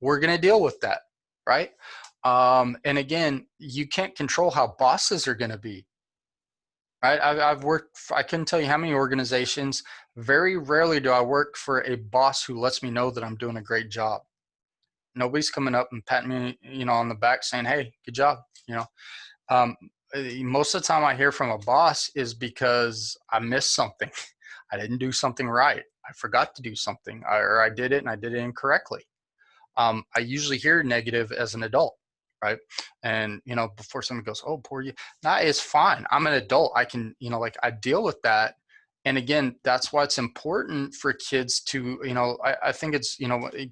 [SPEAKER 1] we're going to deal with that, right? And again, you can't control how bosses are going to be, right? I've worked, I couldn't tell you how many organizations. Very rarely do I work for a boss who lets me know that I'm doing a great job. Nobody's coming up and patting me, on the back saying, hey, good job. Most of the time I hear from a boss is because I missed something. I didn't do something right. I forgot to do something, or I did it and I did it incorrectly. I usually hear negative as an adult, right? And, before someone goes, oh, poor you. Nah, it's fine. I'm an adult. I can, I deal with that. And again, that's why it's important for kids to, I think it's,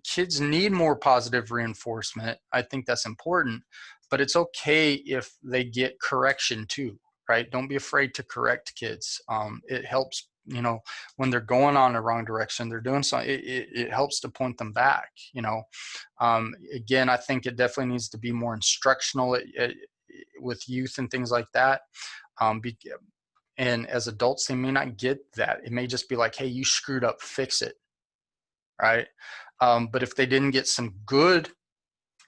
[SPEAKER 1] kids need more positive reinforcement. I think that's important, but it's okay if they get correction too, right? Don't be afraid to correct kids. It helps, when they're going on the wrong direction, they're doing something, it helps to point them back, again, I think it definitely needs to be more instructional with youth and things like that. And as adults, they may not get that. It may just be like, hey, you screwed up, fix it, right? But if they didn't get some good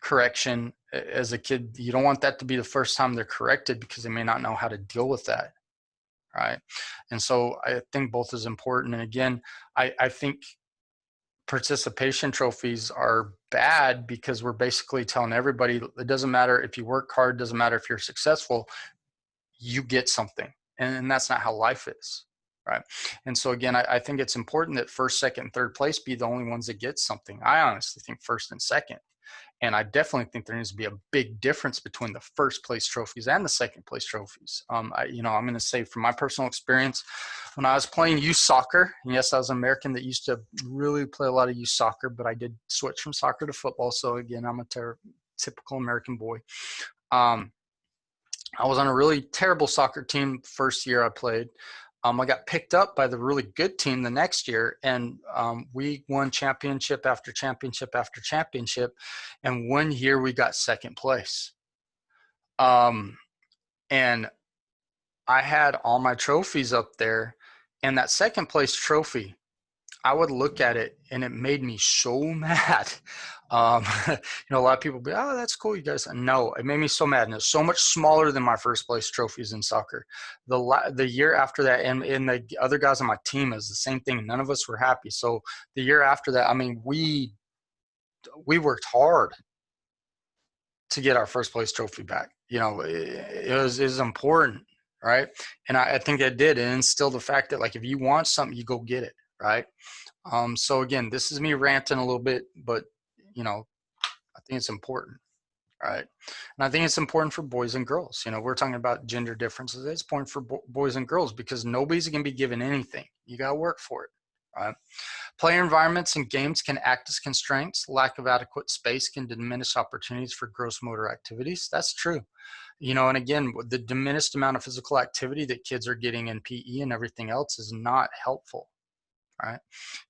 [SPEAKER 1] correction as a kid, you don't want that to be the first time they're corrected because they may not know how to deal with that, right? And so I think both is important. And again, I think participation trophies are bad because we're basically telling everybody it doesn't matter if you work hard, doesn't matter if you're successful, you get something. And that's not how life is, right? And so again, I think it's important that first, second, third place be the only ones that get something. I honestly think first and second. And I definitely think there needs to be a big difference between the first place trophies and the second place trophies. I'm going to say from my personal experience, when I was playing youth soccer, and yes, I was an American that used to really play a lot of youth soccer, but I did switch from soccer to football. So again, I'm a typical American boy. Um, I was on a really terrible soccer team first year I played. I got picked up by the really good team the next year, and we won championship after championship after championship. And one year we got second place. Um, and I had all my trophies up there, and that second place trophy, I would look at it and it made me so mad. A lot of people be, oh, that's cool, you guys. No, it made me so mad. And it's so much smaller than my first place trophies in soccer. The year after that, and the other guys on my team is the same thing. None of us were happy. So the year after that, I mean, we worked hard to get our first place trophy back. It was important, right? And I think it did. It instilled the fact that, like, if you want something, you go get it, right? So again, this is me ranting a little bit, but I think it's important, right? And I think it's important for boys and girls. We're talking about gender differences. It's important for boys and girls because nobody's going to be given anything. You got to work for it, right? Player environments and games can act as constraints. Lack of adequate space can diminish opportunities for gross motor activities. That's true. And again, the diminished amount of physical activity that kids are getting in PE and everything else is not helpful, right?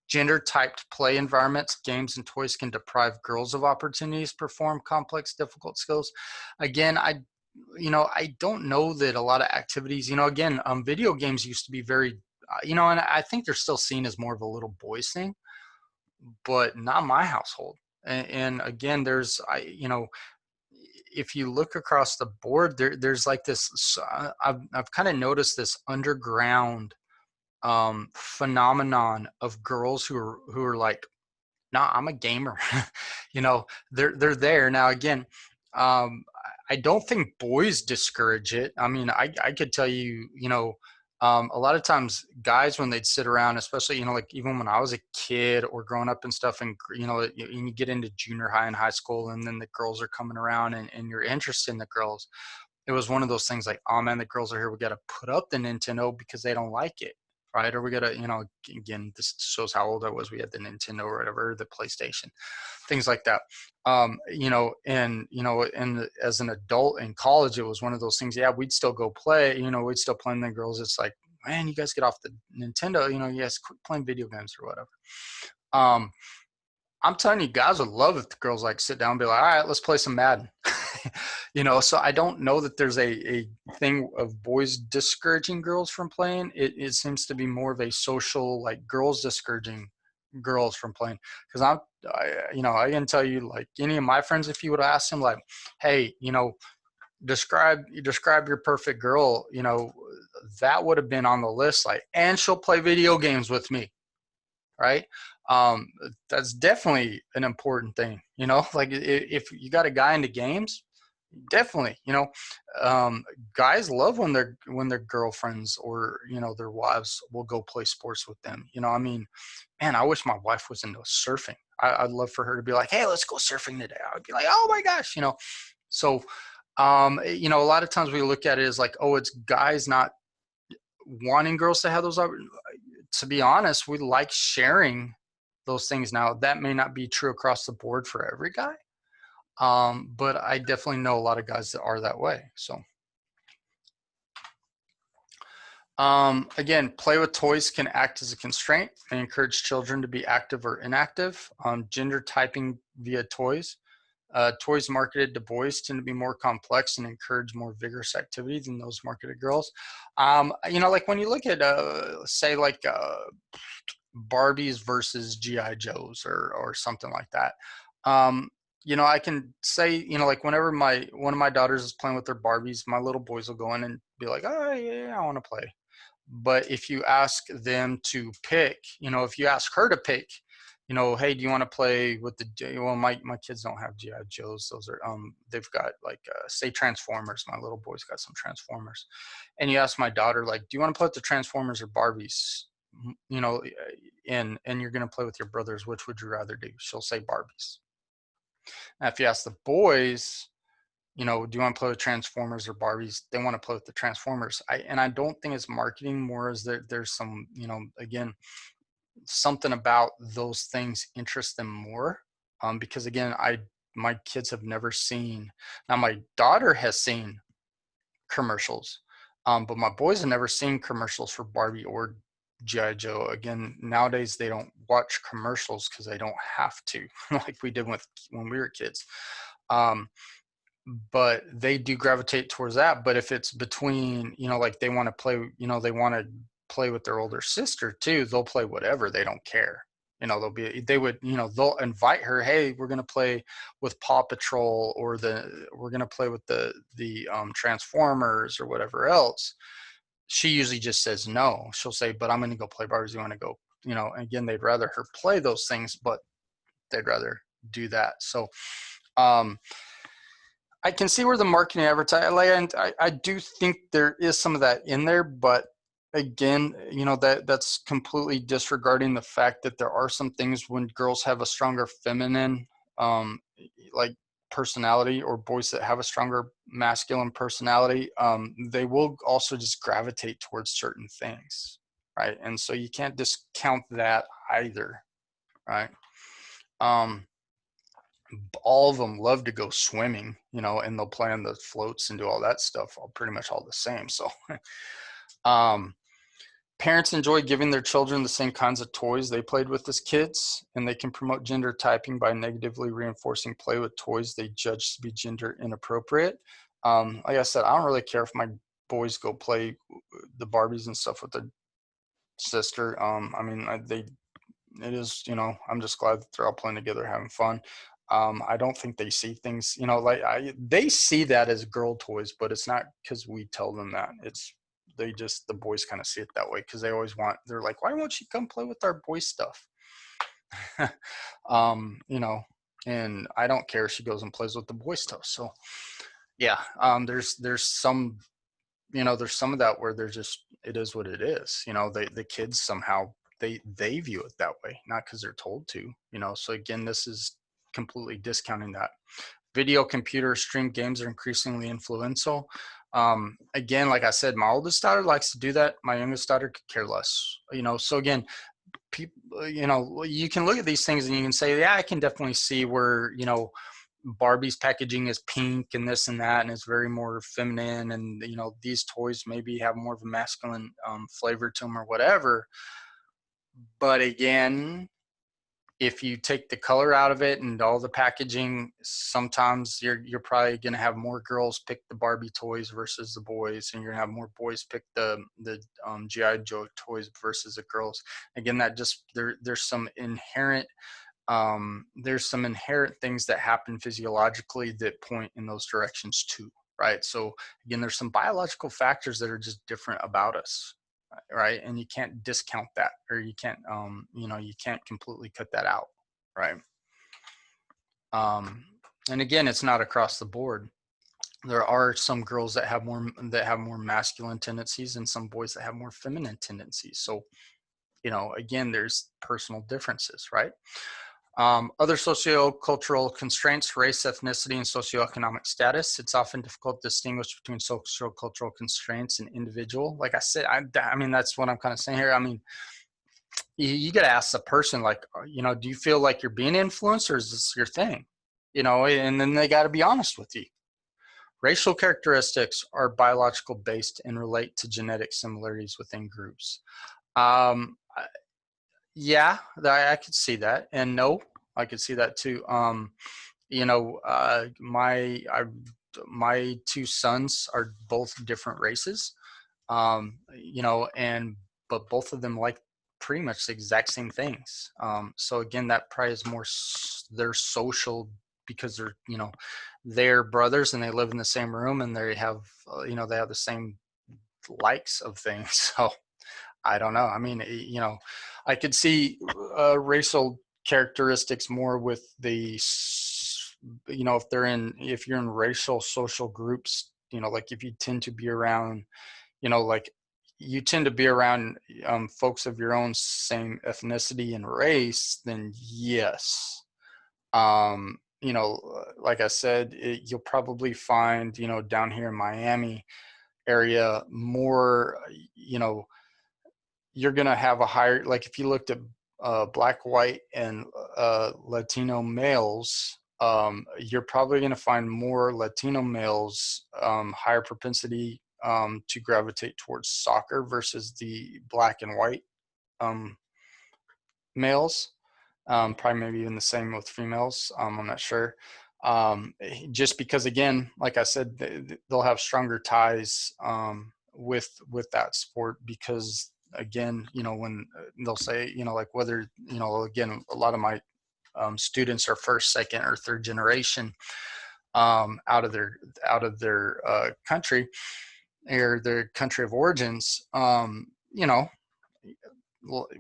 [SPEAKER 1] Gender-typed play environments, games, and toys can deprive girls of opportunities to perform complex, difficult skills. Again, I don't know that a lot of activities, again, video games used to be very, and I think they're still seen as more of a little boys thing, but not my household. And again, if you look across the board, there's like this, I've kind of noticed this underground phenomenon of girls who are like, nah, I'm a gamer. They're there now. Again, I don't think boys discourage it. I mean, I could tell you, a lot of times guys, when they'd sit around, especially, like even when I was a kid or growing up and stuff, and you get into junior high and high school, and then the girls are coming around, and you're interested in the girls. It was one of those things like, oh man, the girls are here. We got to put up the Nintendo because they don't like it, right? Or we got to, again, this shows how old I was. We had the Nintendo or whatever, the PlayStation, things like that. And as an adult in college, it was one of those things. Yeah, we'd still go play. We'd still play. And the girls, it's like, man, you guys get off the Nintendo. You guys quit playing video games or whatever. I'm telling you, guys would love if the girls like sit down and be like, all right, let's play some Madden. So I don't know that there's a thing of boys discouraging girls from playing. It seems to be more of a social, like, girls discouraging girls from playing. Because I can tell you, like, any of my friends, if you would ask them, like, hey, describe your perfect girl, that would have been on the list. Like, and she'll play video games with me, right? That's definitely an important thing. Like, if you got a guy into games, definitely, guys love when their girlfriends or their wives will go play sports with them. I mean, man, I wish my wife was into surfing. I'd love for her to be like, hey, let's go surfing today. I would be like, oh my gosh. So a lot of times we look at it as like, oh, it's guys not wanting girls to have those. To be honest, we like sharing those things. Now, that may not be true across the board for every guy, but I definitely know a lot of guys that are that way. So again, play with toys can act as a constraint and encourage children to be active or inactive. Gender typing via toys. Toys marketed to boys tend to be more complex and encourage more vigorous activity than those marketed girls. Like when you look at, say, like Barbies versus GI Joes or something like that. I can say, like whenever one of my daughters is playing with their Barbies, my little boys will go in and be like, oh yeah, I want to play. But if you ask them to pick, if you ask her to pick, hey, do you want to play with well, my kids don't have GI Joes. Those are, they've got like, say Transformers. My little boy's got some Transformers. And you ask my daughter, like, do you want to play with the Transformers or Barbies? And you're going to play with your brothers. Which would you rather do? She'll say Barbies. Now, if you ask the boys, do you want to play with Transformers or Barbies? They want to play with the Transformers. I don't think it's marketing more as there's some, again, something about those things interest them more. Because again, my kids have never seen, now my daughter has seen commercials, but my boys have never seen commercials for Barbie or GI Joe. Again, nowadays they don't watch commercials because they don't have to, like we did when we were kids. But they do gravitate towards that. But if it's between, like they want to play, they want to play with their older sister too, they'll play whatever. They don't care. They'll invite her, hey, we're going to play with Paw Patrol, or we're going to play with the Transformers or whatever else. She usually just says no. She'll say, but I'm going to go play Barbies. You want to go, again, they'd rather her play those things, but they'd rather do that. So, I can see where the marketing advertising, I do think there is some of that in there, but again, that's completely disregarding the fact that there are some things when girls have a stronger feminine, like personality, or boys that have a stronger masculine personality, they will also just gravitate towards certain things, right? And so you can't discount that either, right? All of them love to go swimming, and they'll play on the floats and do all that stuff, all pretty much all the same. So parents enjoy giving their children the same kinds of toys they played with as kids, and they can promote gender typing by negatively reinforcing play with toys they judge to be gender inappropriate. Like I said, I don't really care if my boys go play the Barbies and stuff with their sister. It is, I'm just glad that they're all playing together, having fun. I don't think they see things, they see that as girl toys, but it's not because we tell them that. The boys kind of see it that way because they're like, why won't you come play with our boy stuff? And I don't care if she goes and plays with the boy stuff. So yeah, there's some, there's some of that where it is what it is. The kids somehow they view it that way, not because they're told to. So again, this is completely discounting that. Video, computer, stream games are increasingly influential. Again, like I said, my oldest daughter likes to do that. My youngest daughter could care less. So again, people, you can look at these things and you can say, yeah, I can definitely see where, Barbie's packaging is pink and this and that, and it's very more feminine, and these toys maybe have more of a masculine flavor to them or whatever. But again, if you take the color out of it and all the packaging, sometimes you're probably going to have more girls pick the Barbie toys versus the boys, and you're going to have more boys pick the GI Joe toys versus the girls. Again, that just there's some inherent things that happen physiologically that point in those directions too, right? So again, there's some biological factors that are just different about us, right? And you can't discount that, or you can't you can't completely cut that out, right? And again, it's not across the board. There are some girls that have more masculine tendencies, and some boys that have more feminine tendencies. So again, there's personal differences, right? Other socio-cultural constraints: race, ethnicity, and socioeconomic status. It's often difficult to distinguish between socio-cultural constraints and individual. Like I said, I mean, that's what I'm kind of saying here. I mean, you got to ask the person, like, do you feel like you're being influenced, or is this your thing? And then they got to be honest with you. Racial characteristics are biological based and relate to genetic similarities within groups. Yeah, I could see that, and no, I could see that too. My two sons are both different races, and but both of them like pretty much the exact same things. So again, that probably is more they're social because they're brothers and they live in the same room, and they have they have the same likes of things. So I don't know. I mean, I could see racial characteristics more with if you're in racial social groups, like if you tend to be around, like you tend to be around folks of your own same ethnicity and race, then yes. like I said, you'll probably find, down here in Miami area more, you're going to have a higher, like if you looked at black, white, and Latino males, you're probably going to find more Latino males, higher propensity to gravitate towards soccer versus the black and white um, males. Probably maybe even the same with females. I'm not sure. Just because, again, like I said, they'll have stronger ties with that sport because, again, when they'll say, like whether, again, a lot of my students are first, second, or third generation out of their country or their country of origins.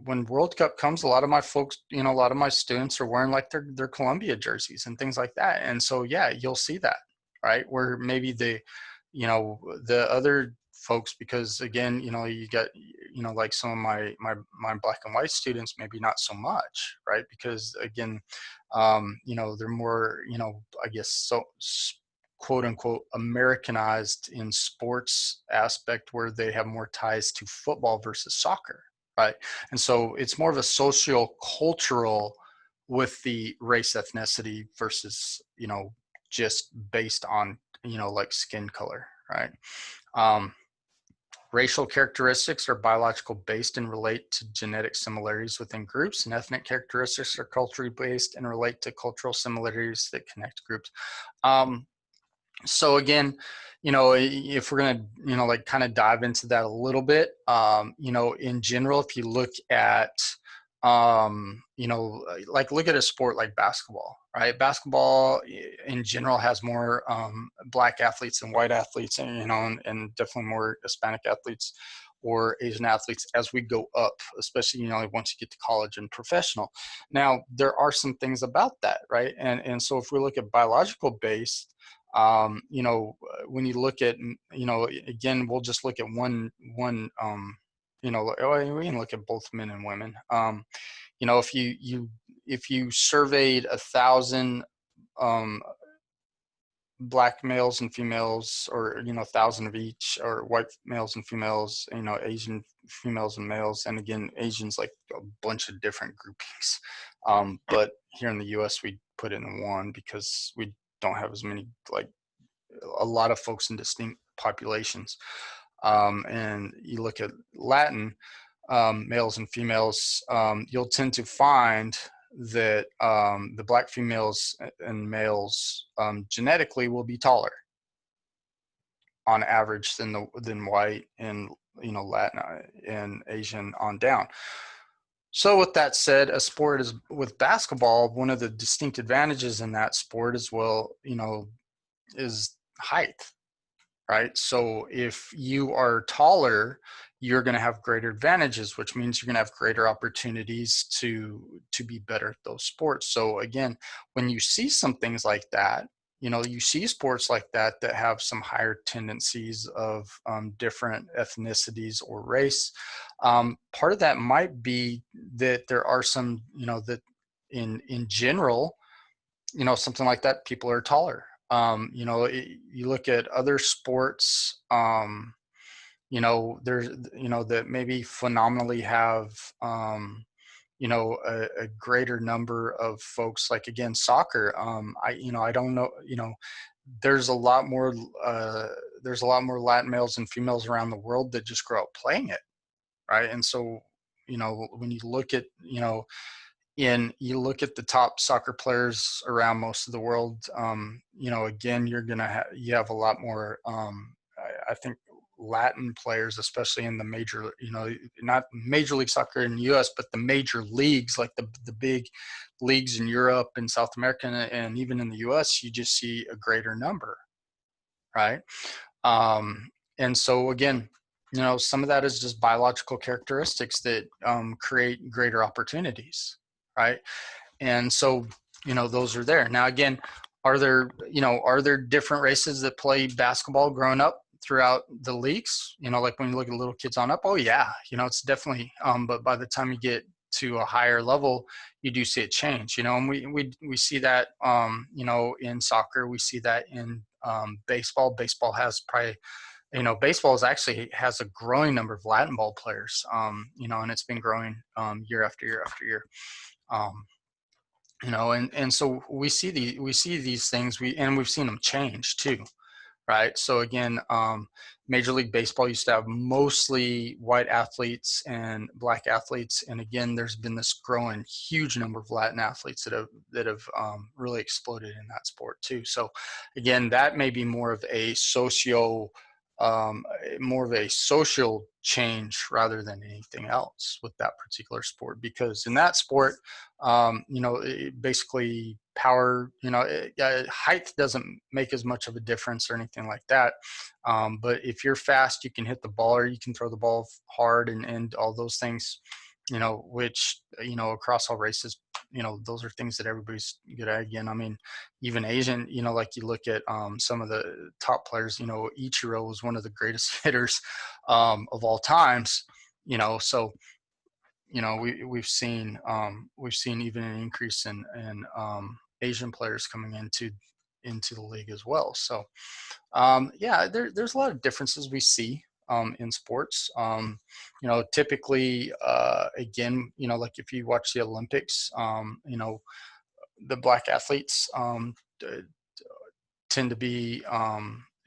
[SPEAKER 1] When World Cup comes, a lot of my folks, a lot of my students are wearing like their Columbia jerseys and things like that. And so, yeah, you'll see that, right? Where maybe the other folks, because again, you got, like some of my black and white students, maybe not so much, right? Because again, they're more, I guess, so quote unquote Americanized in sports aspect where they have more ties to football versus soccer. Right. And so it's more of a social cultural with the race ethnicity versus, just based on, like skin color. Right. Racial characteristics are biological based and relate to genetic similarities within groups, and ethnic characteristics are culturally based and relate to cultural similarities that connect groups. So again, if we're going to, like kind of dive into that a little bit, in general, if you look at, like look at a sport like basketball, right? Basketball in general has more black athletes than white athletes, and definitely more Hispanic athletes or Asian athletes as we go up, especially, once you get to college and professional. Now, there are some things about that, right? And so if we look at biological based, when you look at, again, we'll just look at one, we can look at both men and women. If you surveyed 1,000 black males and females, or 1,000 of each, or white males and females, Asian females and males, and again, Asians like a bunch of different groupings. But here in the U.S., we put it in one because we don't have as many, like a lot of folks in distinct populations. And you look at Latin males and females, you'll tend to find that the black females and males genetically will be taller on average than white and Latin and Asian on down. So with that said, a sport is with basketball, one of the distinct advantages in that sport as well, is height, right? So if you are taller, you're going to have greater advantages, which means you're going to have greater opportunities to be better at those sports. So again, when you see some things like that, you see sports like that have some higher tendencies of different ethnicities or race. Part of that might be that there are some, that in general, something like that, people are taller. You look at other sports, there's, that maybe phenomenally have, a greater number of folks, like again, soccer. I don't know, there's a lot more, Latin males and females around the world that just grow up playing it. Right. And so, when you look at, you look at the top soccer players around most of the world, again, you have a lot more, I think, Latin players, especially in the major, not Major League Soccer in the U.S., but the major leagues, like the big leagues in Europe and South America, and even in the U.S., you just see a greater number, right? And so again, some of that is just biological characteristics that create greater opportunities, right? And so, those are there. Now, again, are there different races that play basketball growing up throughout the leagues? Like when you look at little kids on up, oh yeah, it's definitely, but by the time you get to a higher level, you do see it change, and we see that, in soccer, we see that in baseball. Baseball has probably, baseball is actually has a growing number of Latin ball players, and it's been growing year after year after year. Um, and so we see these things, we've seen them change too, right? So again, Major League Baseball used to have mostly white athletes and black athletes, and again, there's been this growing huge number of Latin athletes that have really exploded in that sport too. So again, that may be more of a social change rather than anything else with that particular sport, because in that sport, basically power, height doesn't make as much of a difference or anything like that. But if you're fast, you can hit the ball, or you can throw the ball hard, and all those things, which, across all races, those are things that everybody's good at. Again, I mean, even Asian, like you look at some of the top players, Ichiro was one of the greatest hitters of all times, so we've seen even an increase in Asian players coming into the league as well. So yeah, there's a lot of differences we see in sports. Typically, again, like if you watch the Olympics, the black athletes tend to be,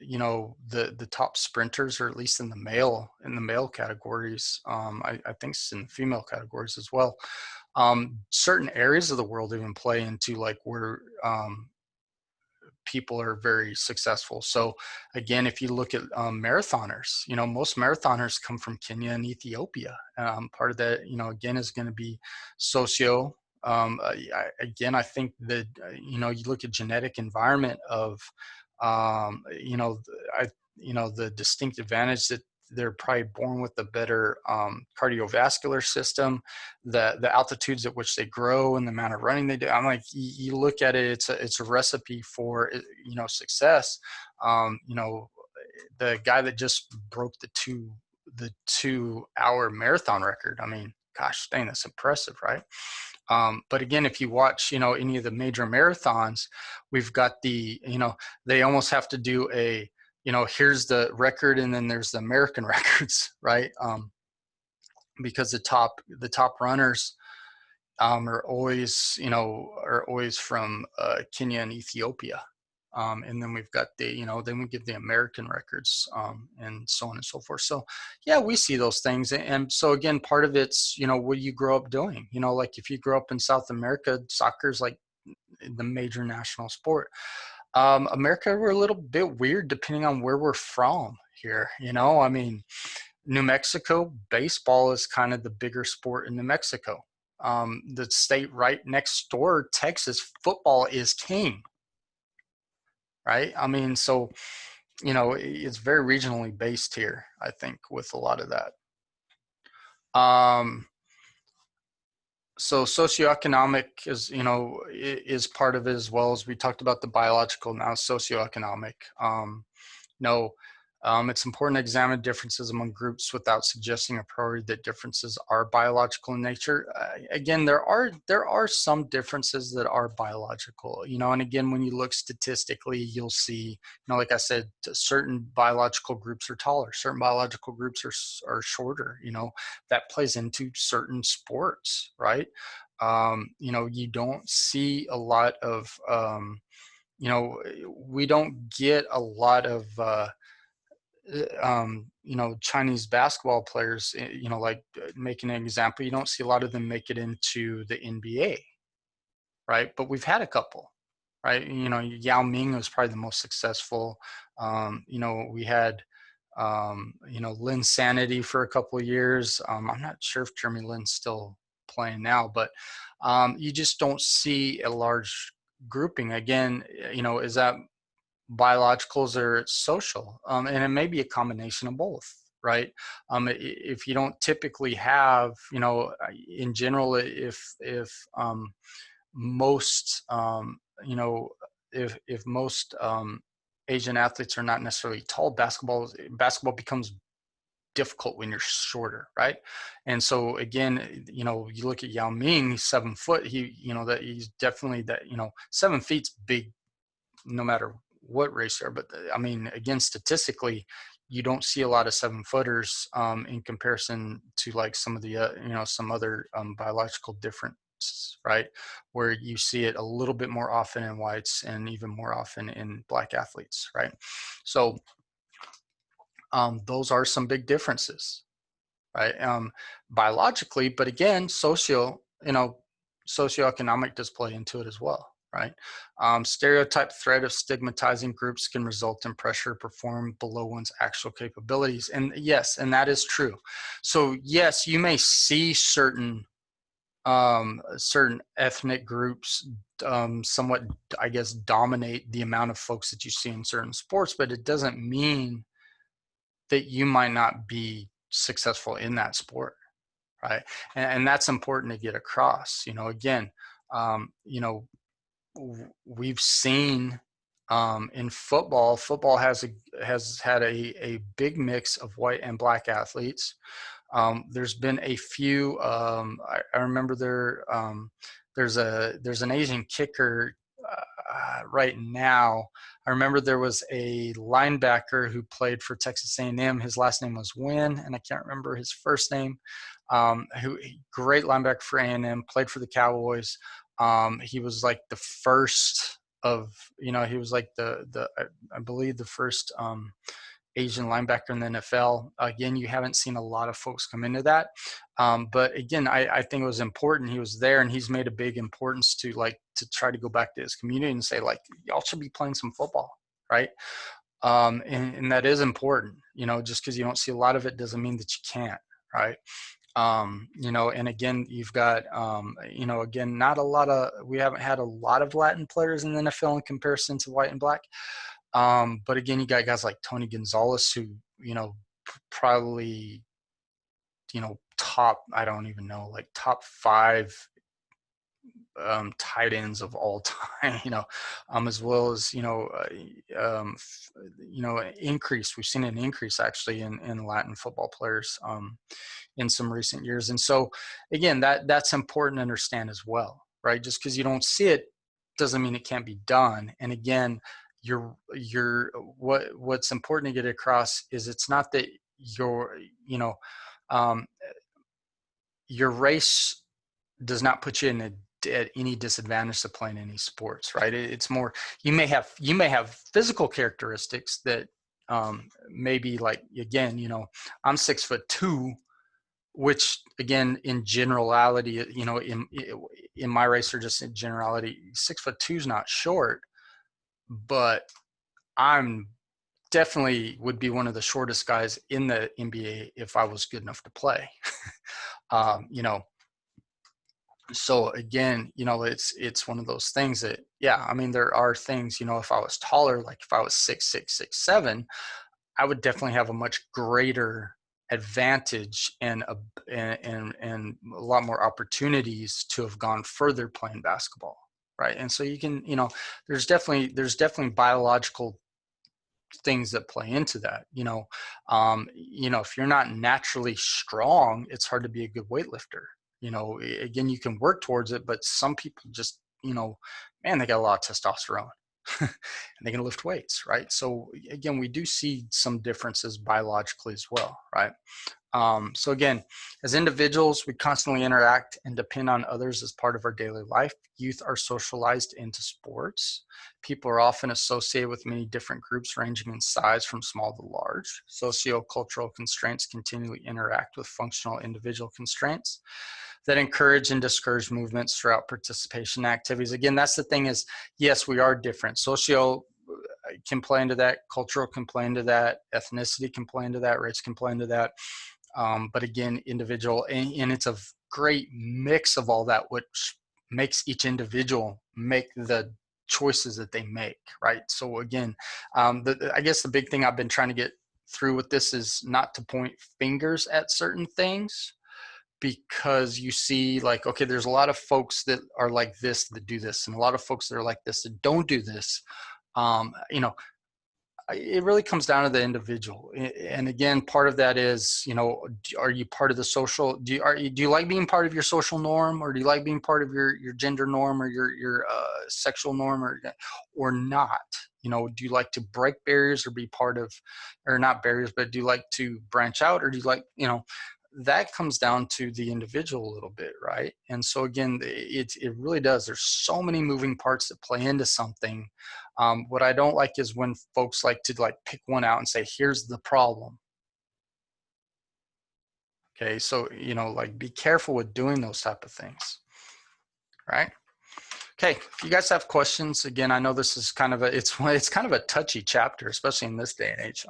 [SPEAKER 1] the top sprinters, or at least in the male categories. I think it's in the female categories as well. Certain areas of the world even play into like where people are very successful. So again, if you look at marathoners, most marathoners come from Kenya and Ethiopia. Part of that, again, is going to be socio. Again, I think that you look at genetic environment of, I the distinct advantage that they're probably born with a better cardiovascular system, the altitudes at which they grow, and the amount of running they do. I'm like, you look at it, it's a recipe for success. The guy that just broke the 2 hour marathon record. I mean, gosh dang, that's impressive, right? But again, if you watch, any of the major marathons, we've got they almost have to do here's the record, and then there's the American records, right? Because the top runners are always from Kenya and Ethiopia. And then we've got then we give the American records, and so on and so forth. So yeah, we see those things. And so again, part of it's, what you grow up doing, like if you grow up in South America, soccer's like the major national sport. America, we're a little bit weird depending on where we're from here. I mean, New Mexico, baseball is kind of the bigger sport in New Mexico. The state right next door, Texas, football is king, right? I mean, so, it's very regionally based here, I think, with a lot of that. So socioeconomic is part of it, as well as we talked about the biological, now socioeconomic. No, it's important to examine differences among groups without suggesting a priori that differences are biological in nature. Again, there are some differences that are biological, and again, when you look statistically, you'll see, like I said, certain biological groups are taller, certain biological groups are shorter. That plays into certain sports, right? You don't see a lot of we don't get a lot of Chinese basketball players, like making an example, you don't see a lot of them make it into the NBA, right? But we've had a couple, right? Yao Ming was probably the most successful. We had, Lin Sanity for a couple of years. I'm not sure if Jeremy Lin's still playing now, but you just don't see a large grouping. Again, is that biologicals or social, and it may be a combination of both, right? If you don't typically have, in general, if most you know if most Asian athletes are not necessarily tall, basketball becomes difficult when you're shorter, right? And so again, you look at Yao Ming, he's 7 foot. That he's definitely that, 7 feet's big no matter what race they're. But I mean, again, statistically, you don't see a lot of 7-footers in comparison to like some of the some other biological differences, right? Where you see it a little bit more often in whites and even more often in black athletes, right? So those are some big differences, right? Biologically, but again, socioeconomic does play into it as well, right? Stereotype threat of stigmatizing groups can result in pressure to perform below one's actual capabilities. And yes, and that is true. So yes, you may see certain ethnic groups somewhat, I guess, dominate the amount of folks that you see in certain sports, but it doesn't mean that you might not be successful in that sport, right? And that's important to get across. Again, we've seen in football. Football has had a big mix of white and black athletes. There's been a few. I remember there's an Asian kicker right now. I remember there was a linebacker who played for Texas A&M. His last name was Wynn, and I can't remember his first name. Great linebacker for A&M, played for the Cowboys. He was like the first of, he was like I believe the first Asian linebacker in the NFL. Again, you haven't seen a lot of folks come into that. But again, I think it was important. He was there, and he's made a big importance to try to go back to his community and say, like, y'all should be playing some football, right? And that is important. Just because you don't see a lot of it doesn't mean that you can't, right? And again, you've got, again, we haven't had a lot of Latin players in the NFL in comparison to white and black. But again, you got guys like Tony Gonzalez, who, probably, top, I don't even know, like top 5 tight ends of all time, as well as, increase. We've seen an increase actually in Latin football players in some recent years. And so again, that's important to understand as well, right? Just because you don't see it doesn't mean it can't be done. And again, what's important to get across is it's not that your race does not put you at any disadvantage to playing any sports, right? It's more, you may have physical characteristics that maybe, like, again, I'm 6'2", which again, in generality, in my race, or just in generality, 6'2" is not short, but I'm definitely would be one of the shortest guys in the NBA if I was good enough to play. So again, it's one of those things that, yeah, I mean, there are things, if I was taller, like if I was 6'6", 6'7", I would definitely have a much greater advantage and a lot more opportunities to have gone further playing basketball, right? And so you can, there's definitely biological things that play into that. If you're not naturally strong, it's hard to be a good weightlifter. Again, you can work towards it, but some people just, man, they got a lot of testosterone and they can lift weights, right? So again, we do see some differences biologically as well, right? So again, as individuals, we constantly interact and depend on others as part of our daily life. Youth are socialized into sports. People are often associated with many different groups ranging in size from small to large. Sociocultural constraints continually interact with functional individual constraints that encourage and discourage movements throughout participation activities. Again, that's the thing is, yes, we are different. Socio can play into that, cultural can play into that, ethnicity can play into that, race can play into that. But again, individual, and it's a great mix of all that, which makes each individual make the choices that they make, right? So again, I guess the big thing I've been trying to get through with this is not to point fingers at certain things, because you see, like, okay, there's a lot of folks that are like this that do this, and a lot of folks that are like this that don't do this. It really comes down to the individual. And again, part of that is, are you part of the social, do you like being part of your social norm, or do you like being part of your gender norm, or your sexual norm, or not? Do you like to break barriers or be part of, or not barriers, but do you like to branch out, or do you like, that comes down to the individual a little bit, right? And so again, it really does. There's so many moving parts that play into something. What I don't like is when folks like to pick one out and say, "Here's the problem." Okay, so be careful with doing those type of things, right? Okay, if you guys have questions, again, I know this is kind of it's kind of a touchy chapter, especially in this day and age.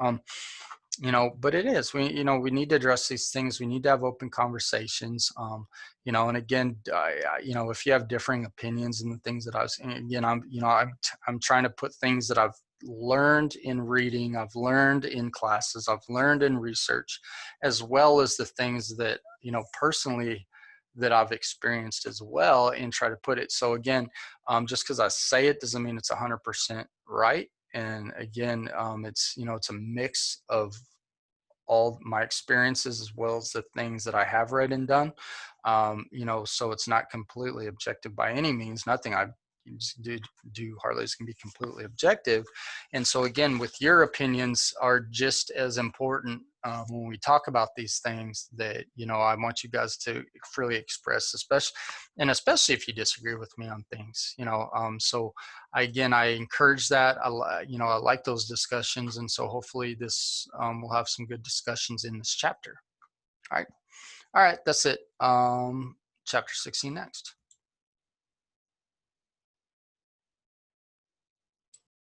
[SPEAKER 1] But it is, we need to address these things. We need to have open conversations. And again, if you have differing opinions and the things that again, I'm trying to put things that I've learned in reading, I've learned in classes, I've learned in research, as well as the things that, personally, that I've experienced as well, and try to put it. So again, just because I say it doesn't mean it's 100% right. And again, it's a mix of all my experiences as well as the things that I have read and done. So it's not completely objective by any means. Nothing I do hardly is going to be completely objective. And so again, with your opinions are just as important when we talk about these things, that I want you guys to freely express, especially if you disagree with me on things. So I encourage that. I like those discussions, and so hopefully this we'll have some good discussions in this chapter. All right, that's it. Chapter 16 next.